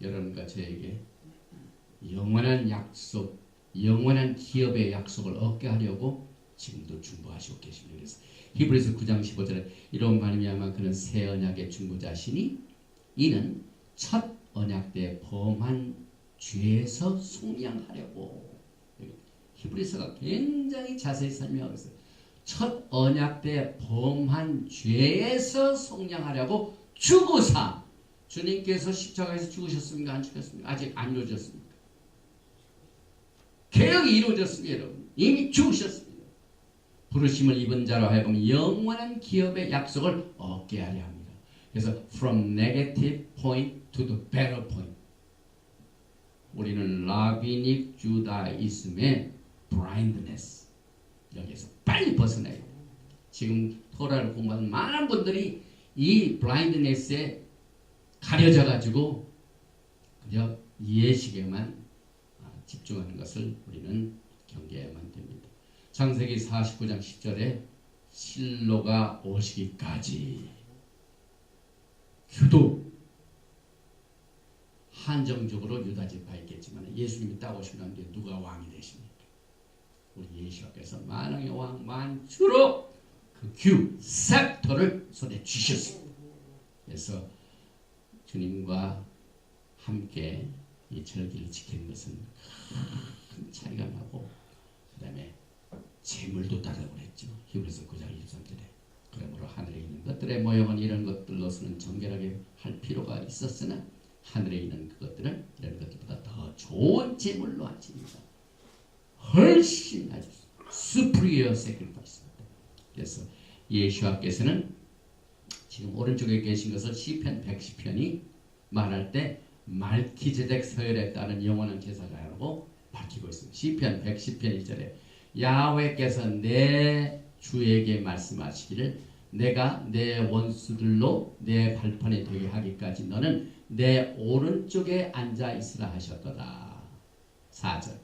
여러분과 저에게 영원한 약속, 영원한 기업의 약속을 얻게 하려고 지금도 중보하시고 계십니다. 그래서 히브리서 9장 15절에 이런 말미암아 그는 새 언약의 중보자시니 이는 첫 언약 때 범한 죄에서 속량하려고. 히브리서가 굉장히 자세히 설명하고 있어요. 첫 언약 때 범한 죄에서 속량하려고 죽으사. 주님께서 십자가에서 죽으셨습니까? 안 죽으셨습니까? 아직 안 이루어졌습니까? 개혁이 이루어졌습니다. 여러분. 이미 죽으셨습니다. 부르심을 입은 자로 하여금 영원한 기업의 약속을 얻게 하려 합니다. 그래서 from negative point to the better point. 우리는 라비닉 주다이즘의 blindness 여기에서 빨리 벗어나야 돼요. 지금 토라를 공부하는 많은 분들이 이 blindness에 가려져 가지고 그저 예식에만 집중하는 것을 우리는 경계해야만 됩니다. 창세기 49장 10절에 실로가 오시기까지 유독 한정적으로 유다지파 있겠지만 예수님이 딱 오시면 뒤에 누가 왕이 되십니까? 우리 예수께서 만왕의 왕 만주로 그 규, 셉터를 손에 쥐셨습니다. 그래서 주님과 함께 이 절기를 지키는 것은 큰 차이가 나고, 그 다음에 재물도 달라고 그랬죠. 히브리서 9장 23절에. 그러므로 하늘에 있는 것들의 모형은 이런 것들로서는 정결하게 할 필요가 있었으나 하늘에 있는 그것들은 이런 것들보다 더 좋은 제물로 하십니다. 훨씬 아주 superior sacrifice입니다. 그래서 예수와께서는 지금 오른쪽에 계신 것을 시편 110편이 말할 때 말키제덱 서열에 따른 영원한 제사장이라고 밝히고 있습니다. 시편 110편 1절에 야훼께서 내 주에게 말씀하시기를 내가 내 원수들로 내 발판이 되게 하기까지 너는 내 오른쪽에 앉아 있으라 하셨도다. 4절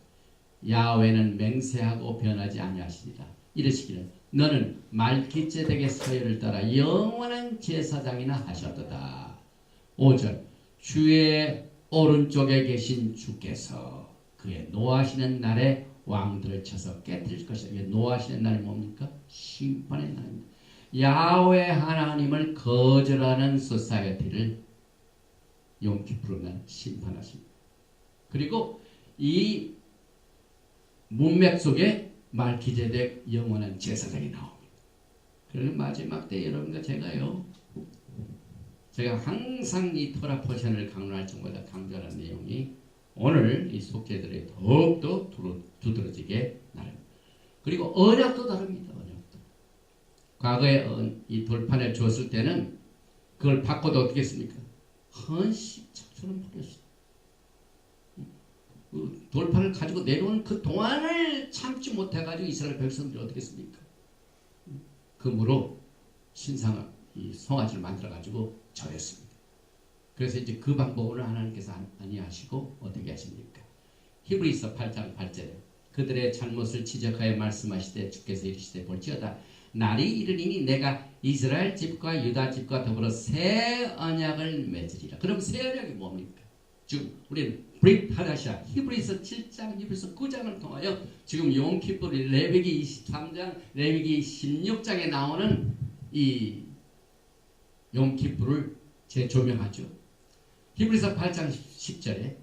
야훼는 맹세하고 변하지 아니하시리라. 이르시기를 너는 말기ጼ덱의 서열을 따라 영원한 제사장이나 하셨도다. 5절 주의 오른쪽에 계신 주께서 그의 노하시는 날에 왕들을 쳐서 깨뜨릴 것이다. 노하시는 날이 뭡니까? 심판의 날입니다. 야훼 하나님을 거절하는 소사이어티를 용키푸르 날 심판하십니다. 그리고 이 문맥 속에 말기제덱 영원한 제사장이 나옵니다. 그리고 마지막 때 여러분과 제가 항상 이 토라 포션을 강론할 정보다 강조하는 내용이 오늘 이 속죄들이 더욱더 두드러지게 나릅니다. 그리고 언약도 다릅니다. 언약도. 과거에 이 돌판을 줬을 때는 그걸 바꿔도 어떻게 했습니까? 헌식처럼 버렸어요. 그 돌판을 가지고 내려오는 그 동안을 참지 못해가지고 이스라엘 백성들이 어떻게 했습니까? 금으로 신상을 이 송아지를 만들어가지고 절했습니다. 그래서 이제 그 방법을 하나님께서 아니하시고 어떻게 하십니까? 히브리서 8장 8절에 그들의 잘못을 지적하여 말씀하시되 주께서 이르시되 볼지어다 날이 이르리니 내가 이스라엘 집과 유다 집과 더불어 새 언약을 맺으리라. 그럼 새 언약이 뭡니까? 지금 우리는 브릿 하다샤 히브리서 7장 히브리서 9장을 통하여 지금 용키푸르 레위기 23장 레위기 16장에 나오는 이 용키푸르를 재조명하죠. 히브리서 8장 10절에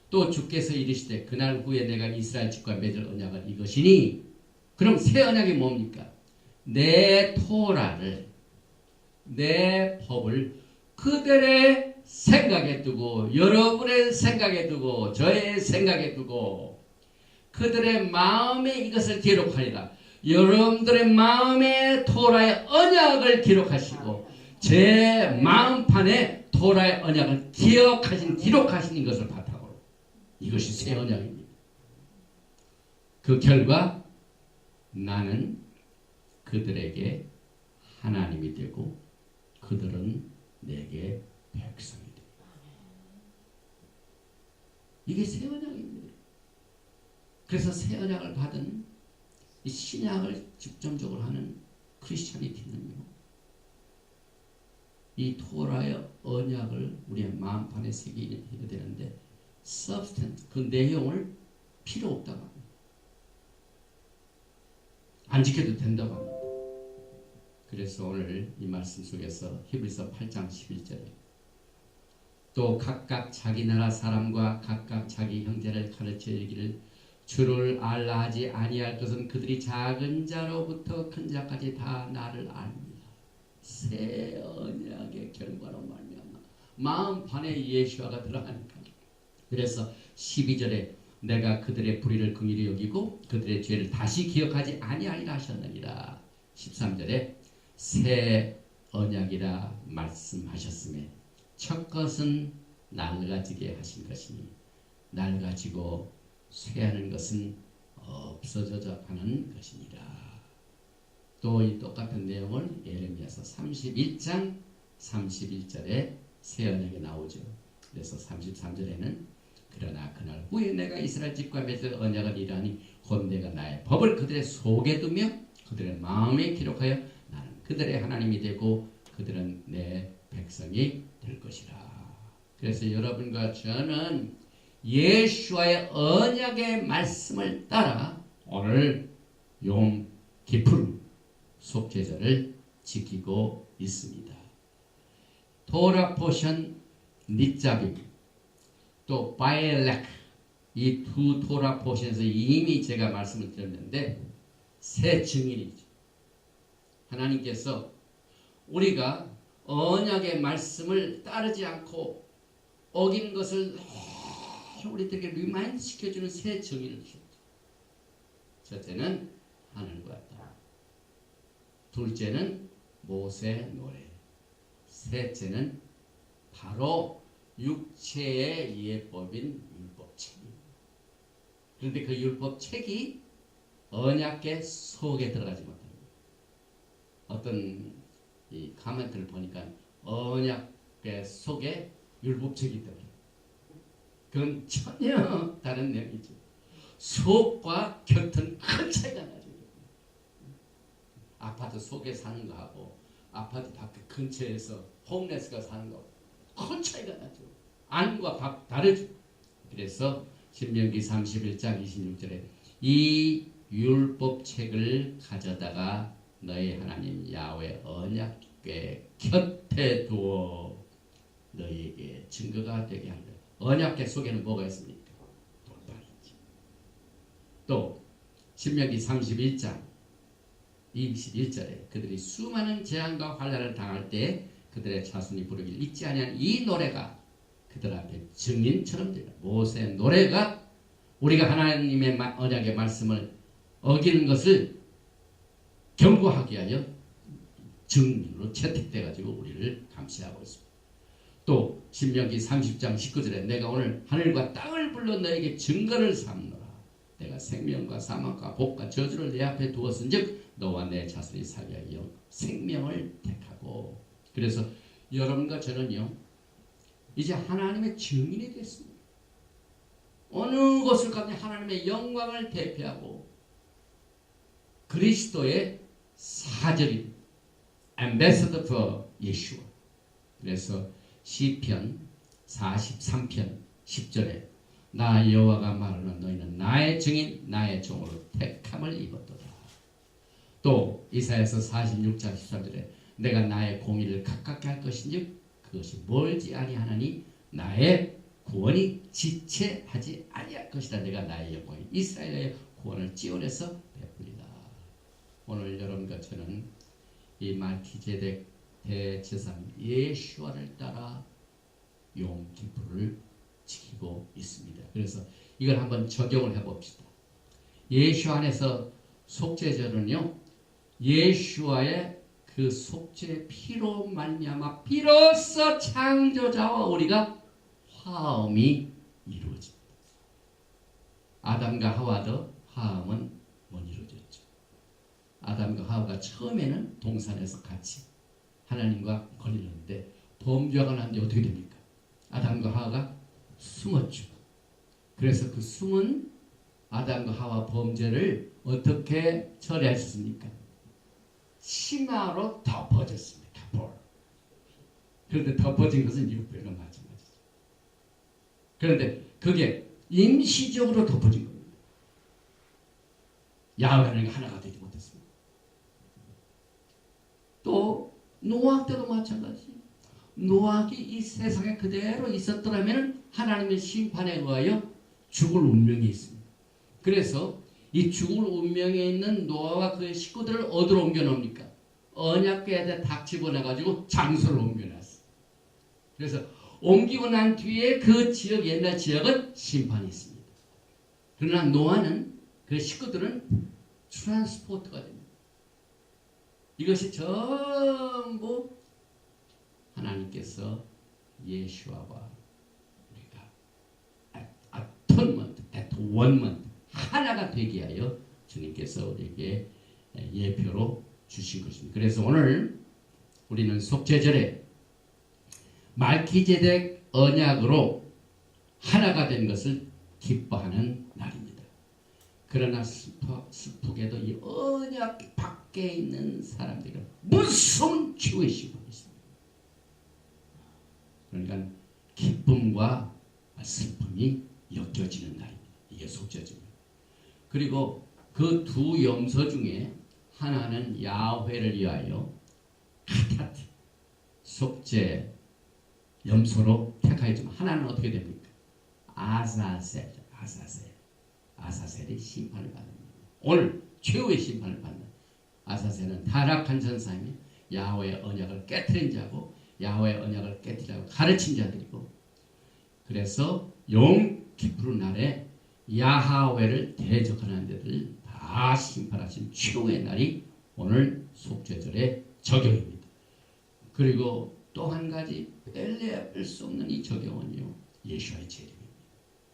또 주께서 이르시되 그날 후에 내가 이스라엘 집과 맺을 언약은 이것이니 그럼 새 언약이 뭡니까? 내 토라를 내 법을 그들의 생각에 두고 여러분의 생각에 두고 저의 생각에 두고 그들의 마음에 이것을 기록하리라. 여러분들의 마음에 토라의 언약을 기록하시고 제 마음판에 토라의 언약을 기록하신 것을 바탕으로 이것이 새 언약입니다. 그 결과 나는 그들에게 하나님이 되고 그들은 내게 백성이 됩니다. 이게 새 언약입니다. 그래서 새 언약을 받은 이 신약을 집중적으로 하는 크리스찬이티는요. 이 토라의 언약을 우리의 마음판에 새기게 되는데 substance, 그 내용을 필요 없다고 합니다. 안 지켜도 된다고 합니다. 그래서 오늘 이 말씀 속에서 히브리서 8장 11절에 또 각각 자기 나라 사람과 각각 자기 형제를 가르쳐 이르기를 주를 알라 하지 아니할 것은 그들이 작은 자로부터 큰 자까지 다 나를 압니다. 새 언약의 결과로 말미암아 마음판에 예수화가 들어가니까. 그래서 12절에 내가 그들의 불의를 긍휼히 여기고 그들의 죄를 다시 기억하지 아니하리라 하셨느니라. 13절에 새 언약이라 말씀하셨음에 첫 것은 낡아지게 하신 것이니 낡아지고 쇠하는 것은 없어져 가는 것이니라. 또 이 똑같은 내용을 예레미야서 31장 31절에 새 언약이 나오죠. 그래서 33절에는 그러나 그날 후에 내가 이스라엘 집과 맺을 언약을 이루하니 곧 내가 나의 법을 그들의 속에 두며 그들의 마음에 기록하여 나는 그들의 하나님이 되고 그들은 내 백성이 될 것이라. 그래서 여러분과 저는 예수와의 언약의 말씀을 따라 오늘 용 기푸르 속죄절을 지키고 있습니다. 토라 포션 니짜빔, 또 바엘렉, 이 두 토라 포션에서 이미 제가 말씀을 드렸는데 새 증인이죠. 하나님께서 우리가 언약의 말씀을 따르지 않고 어긴 것을 우리들에게 리마인드 시켜주는 새 증인을 주셨죠. 첫째는 하늘과 땅, 둘째는 모세 노래, 셋째는 바로 육체의 예법인 율법책입니다. 그런데 그 율법책이 언약궤 속에 들어가지 못합니다. 어떤 이 가멘트를 보니까 언약궤 속에 율법책이 있다고 해요. 그건 전혀 다른 내용이죠. 속과 곁은 큰 차이가 나죠. 아파트 속에 사는 거하고 아파트 밖에 근처에서 홈레스가 사는 거하고 큰 차이가 나죠. 안과 밖 다르죠. 그래서 신명기 31장 26절에 이 율법책을 가져다가 너희 하나님 야훼 언약궤 곁에 두어 너희에게 증거가 되게 한다. 언약궤 속에는 뭐가 있습니까? 돌판이지. 또 신명기 31장 21절에 그들이 수많은 재앙과 환난을 당할 때 그들의 자손이 부르기를 잊지 아니한 이 노래가 그들 앞에 증인처럼 되라. 모세 노래가 우리가 하나님의 언약의 말씀을 어기는 것을 경고하기 위하여 증인으로 채택돼 가지고 우리를 감시하고 있습니다. 또 신명기 30장 19절에 내가 오늘 하늘과 땅을 불러 너에게 증거를 삼노라. 내가 생명과 사망과 복과 저주를 내 앞에 두었은즉 너와 내 자손이 살려 생명을 택하고. 그래서 여러분과 저는요 이제 하나님의 증인이 됐습니다. 어느 곳을 가든 하나님의 영광을 대표하고 그리스도의 사절인 Ambassador for Yeshua. 그래서 시편 43편 10절에 나 여호와가 말하는 너희는 나의 증인 나의 종으로 택함을 입었도다. 또 이사야서 46장 13절에 내가 나의 공의를 가깝게 할 것인즉 그것이 멀지 아니하나니 나의 구원이 지체하지 아니할 것이다. 내가 나의 영광이 이스라엘의 구원을 지원해서 베풀리다. 오늘 여러분과 저는 이 말기제덱 대제사장 예수와를 따라 ዮም 기프를 지키고 있습니다. 그래서 이걸 한번 적용을 해봅시다. 예수 안에서 속죄절은요 예수와의 그 속죄 피로 말미암아 비로소 창조자와 우리가 화음이 이루어집니다. 아담과 하와도 화음은 못 이루어졌죠. 아담과 하와가 처음에는 동산에서 같이 하나님과 걸리는데 범죄가 난 뒤 어떻게 됩니까? 아담과 하와가 숨었죠. 그래서 그 숨은 아담과 하와 범죄를 어떻게 처리하셨습니까? 치마로 덮어졌습니다. 그런데 덮어진 것은 육배가 마찬가지죠. 그런데 그게 임시적으로 덮어진 겁니다. 야훼는 하나가 되지 못했습니다. 또 노아 때도 마찬가지. 노아가 이 세상에 그대로 있었더라면 하나님의 심판에 의하여 죽을 운명이 있습니다. 그래서 이 죽을 운명에 있는 노아와 그의 식구들을 어디로 옮겨놓습니까? 언약궤에다 닭 집어넣어가지고 장소를 옮겨놨어요. 그래서 옮기고 난 뒤에 그 지역, 옛날 지역은 심판이 있습니다. 그러나 노아는 그 식구들은 트랜스포트가 됩니다. 이것이 전부 하나님께서 예수와 우리가 아톤먼트, 원먼트 하나가 되게 하여 주님께서 우리에게 예표로 주신 것입니다. 그래서 오늘 우리는 속죄절에 말기제덱 언약으로 하나가 된 것을 기뻐하는 날입니다. 그러나 슬프게도 이 언약 밖에 있는 사람들은 무서운 죄의식을 하고 있습니다. 그러니까 기쁨과 슬픔이 엮여지는 날입니다. 이게 속죄절입니다. 그리고 그 두 염소 중에 하나는 야훼를 위하여 카타트 속죄 염소로 택하였지만 하나는 어떻게 됩니까? 아사셀이 심판을 받는 거예요. 오늘 최후의 심판을 받는 아사셀은 타락한 전사이며 야훼의 언약을 깨트린 자고 야훼의 언약을 깨트리라고 가르친 자들이고, 그래서 용키푸르 날에 야하웨를 대적하는 데들 다 심판하신 최후의 날이 오늘 속죄절의 적용입니다. 그리고 또 한 가지 뺄래야 뺄 수 없는 이 적용은요, 예수와의 재림입니다.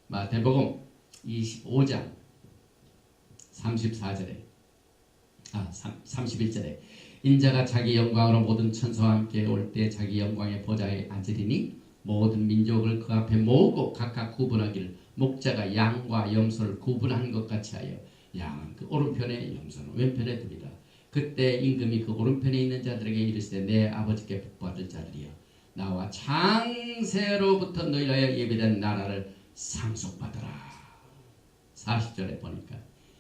마태복음 25장 31절에 인자가 자기 영광으로 모든 천사와 함께 올 때 자기 영광의 보좌에 앉으리니 모든 민족을 그 앞에 모으고 각각 구분하기를 목자가 양과 염소를 구분하는 것 같이 하여 양은 그 오른편에 염소는 왼편에 두리라. 그때 임금이 그 오른편에 있는 자들에게 이르시되 내 아버지께 복받을 자들이여 나와 창세로부터 너희를 하여 예비된 나라를 상속받으라. 40절에 보니까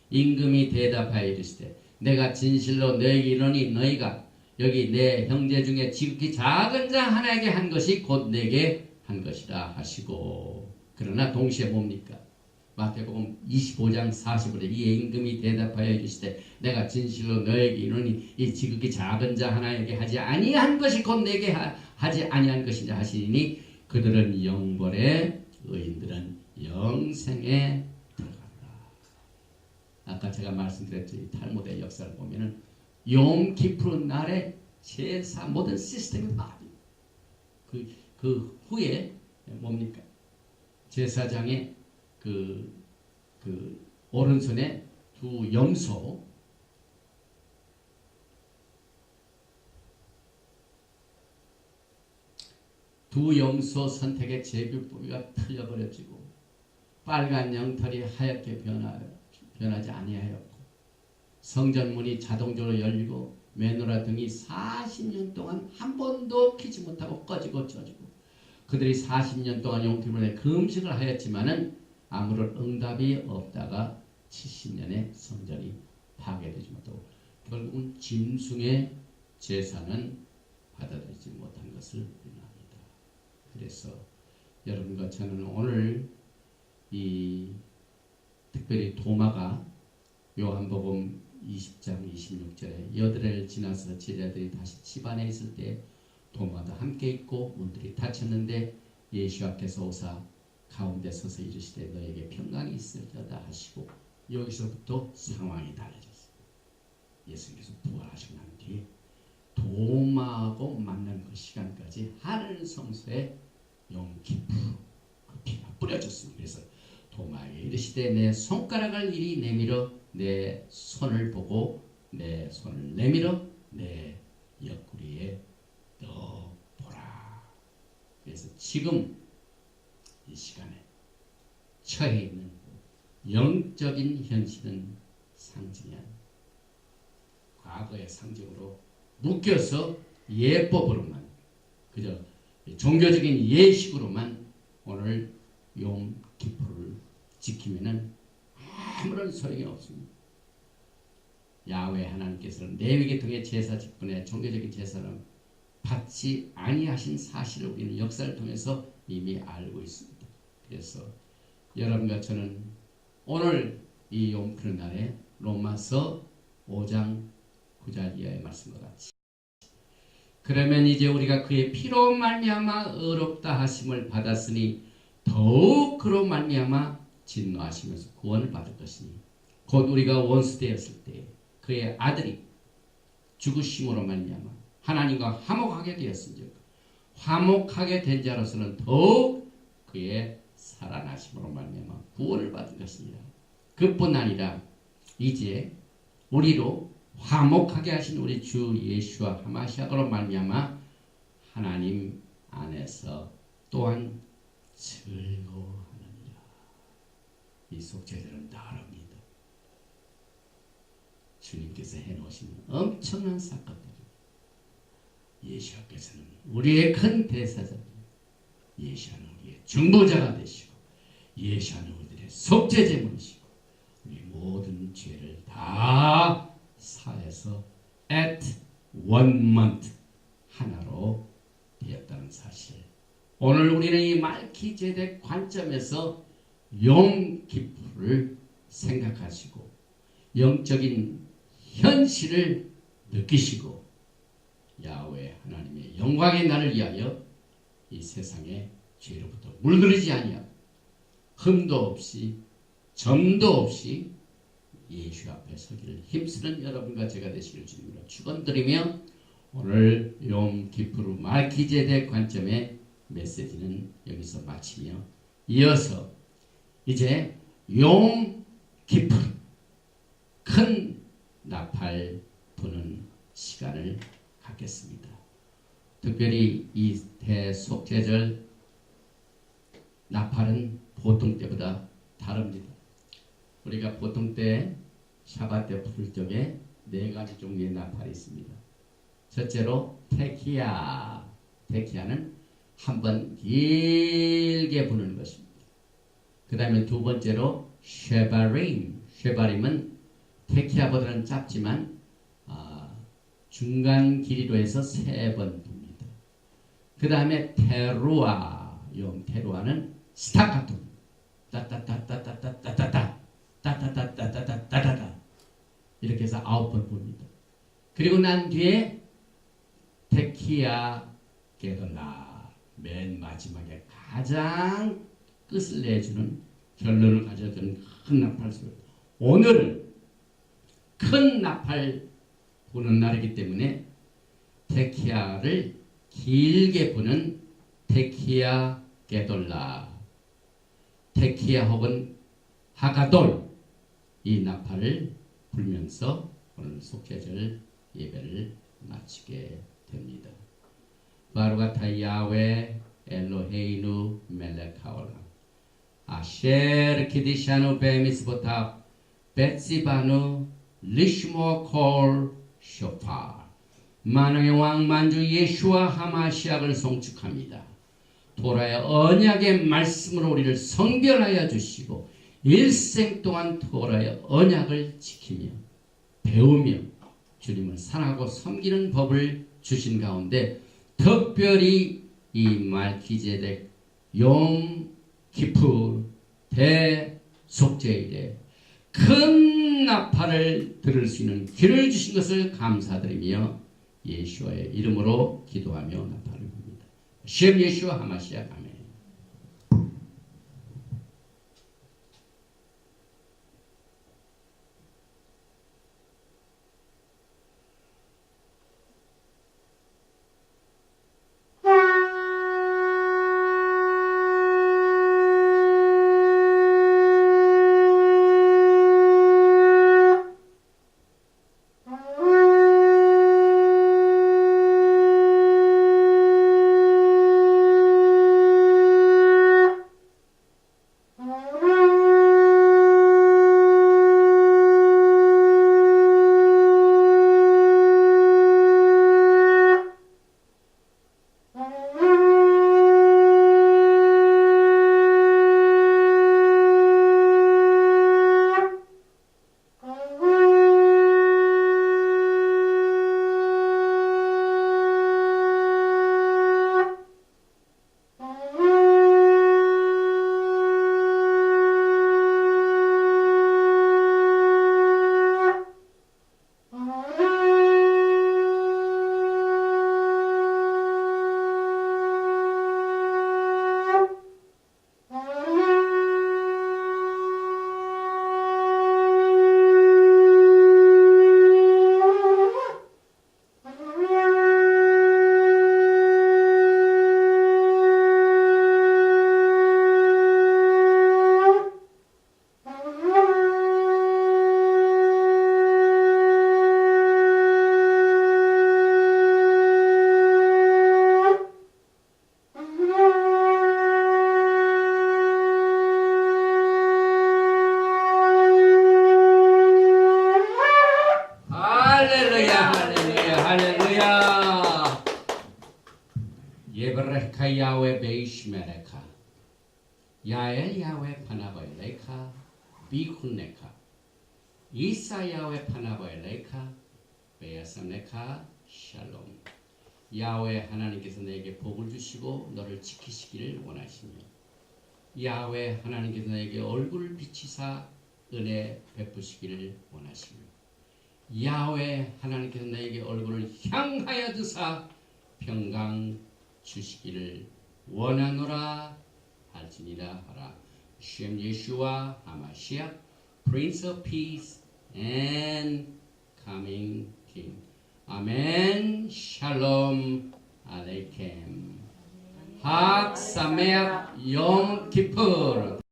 임금이 대답하여 이르시되 내가 진실로 너희에게 이르노니 너희가 여기 내 형제 중에 지극히 작은 자 하나에게 한 것이 곧 내게 한 것이라 하시고, 그러나 동시에 뭡니까? 마태복음 25장 40절에 이에 임금이 대답하여 이르시되 내가 진실로 너에게 이르노니 이 지극히 작은 자 하나에게 하지 아니한 것이 곧 내게 하지 아니한 것이냐 하시니 그들은 영벌에 의인들은 영생에 들어간다. 아까 제가 말씀드렸죠. 이 탈무드의 역사를 보면은 용키푸르 날에 제사 모든 시스템이 바뀌어요. 그 후에 뭡니까? 제사장의 그 오른손에 두 염소 선택의 제비뿌리가 틀려버려지고 빨간 영털이 하얗게 변하지 아니하였고 성전문이 자동적으로 열리고 메노라 등이 40년 동안 한 번도 켜지 못하고 꺼지고 져지고 그들이 40년 동안 용키푸르에 금식을 하였지만은 아무런 응답이 없다가 70년에 성전이 파괴되지 못하고 결국은 짐승의 제사는 받아들이지 못한 것을 의미합니다. 그래서 여러분과 저는 오늘 이 특별히 도마가 요한복음 20장 26절에 여드레를 지나서 제자들이 다시 집안에 있을 때 도마도 함께 있고 문들이 닫혔는데 예수 앞에서 오사 가운데 서서 이르시되 너에게 평강이 있을지어다 하시고 여기서부터 상황이 달라졌어요. 예수님께서 부활하시고 난 뒤에 도마하고 만난 그 시간까지 하늘 성소에 용키푸르 그 피가 뿌려졌습니다. 그래서 도마에게 이르시되 내 손가락을 이리 내밀어 내 손을 보고 내 손을 내밀어 내 옆구리에 넣어보라. 그래서 지금 이 시간에 처해 있는 영적인 현실은 상징이 아니에요. 과거의 상징으로 묶여서 예법으로만 그저 종교적인 예식으로만 오늘 용키푸르를 지키면은 아무런 소용이 없습니다. 야훼 하나님께서는 레위기 등의 제사 직분에 종교적인 제사는 받지 아니하신 사실을 우리는 역사를 통해서 이미 알고 있습니다. 그래서 여러분과 저는 오늘 이 용키푸르 날에 로마서 5장 9절 이하의 말씀과 같이 그러면 이제 우리가 그의 피로 말미암아 의롭다 하심을 받았으니 더욱 그로 말미암아 진노하시면서 구원을 받을 것이니 곧 우리가 원수되었을 때 그의 아들이 죽으심으로 말미암아 하나님과 화목하게 되었은즉 화목하게 된 자로서는 더욱 그의 살아나심으로 말미암아 구원을 받은 것이니라. 그뿐 아니라 이제 우리로 화목하게 하신 우리 주 예수와 하마시아로 말미암아 하나님 안에서 또한 즐거워하느니라. 이 속죄절은 다릅니다. 주님께서 해놓으신 엄청난 사건들. 예수께서는 우리의 큰 대사자입니다. 예수는 우리의 중보자가 되시고 예수는 우리들의 속죄제물이시고 우리 모든 죄를 다 사해서 at one month 하나로 되었다는 사실. 오늘 우리는 이 말키제덱 관점에서 ዮም 기프를 생각하시고 영적인 현실을 느끼시고 야훼 하나님의 영광의 날을 위하여 이 세상의 죄로부터 물들이지 아니하고 흠도 없이 점도 없이 예수 앞에 서기를 힘쓰는 여러분과 제가 되시길 주님으로 축원드리며 오늘 욤 기프루 말기제덱 관점의 메시지는 여기서 마치며 이어서 이제 욤 기프루 큰 나팔 부는 시간을 갖겠습니다. 특별히 이 대속죄절 나팔은 보통 때보다 다릅니다. 우리가 보통 때 샤밧 때 부를 적에 4가지 종류의 나팔이 있습니다. 첫째로 테키야. 테키야는 한번 길게 부는 것입니다. 그 다음에 두 번째로 쉐바림. 쉐바림은 테키야보다는 짧지만 중간 길이로 해서 3번 붑니다. 그 다음에 테루아. 테루아는 스타카토. 따따따따따따따따따 따따따따따따따따 이렇게 해서 9번 붑니다. 그리고 난 뒤에 테키야 게돌라 맨 마지막에 가장 끝을 내주는 결론을 가져주는 큰 나팔 소리. 오늘은 큰 나팔 부는 날이기 때문에 테키야를 길게 부는 테키야 게돌라 테키야 혹은 하가돌 이 나팔을 불면서 오늘 속죄절 예배를 마치게 됩니다. 바루가타 야훼 엘로헤이누 멜레카올라 아셰르 키디샤누 베미스보타 베tsi바누 리시모 콜 쇼파 만왕의 왕 만주 예수와 하마시약을 송축합니다. 토라의 언약의 말씀으로 우리를 성별하여 주시고 일생 동안 토라의 언약을 지키며 배우며 주님을 사랑하고 섬기는 법을 주신 가운데 특별히 이 말기제덱 욤 기프 대속죄일에 큰 나팔을 들을 수 있는 귀를 주신 것을 감사드리며 예수와의 이름으로 기도하며 나팔을 붑니다. 셴 예수와 하마시아 아멘. 예브레카 야훼 베이시메레카 야엘 야훼 파나바일레카 비쿤네카 이사 야훼 파나바일레카 베야삼네카 샬롬. 야훼 하나님께서 내게 복을 주시고 너를 지키시기를 원하시며 야훼 하나님께서 너에게 얼굴을 비치사 은혜 베푸시기를 원하시며 야훼 하나님께서 너에게 얼굴을 향하여 드사 평강 주시기를 원하노라 할지니라 하라. 쉔 예슈와 하마시아 Prince of Peace and Coming King. 아멘. 샬롬 알레이켐. 학 사메악 욤 키푸르.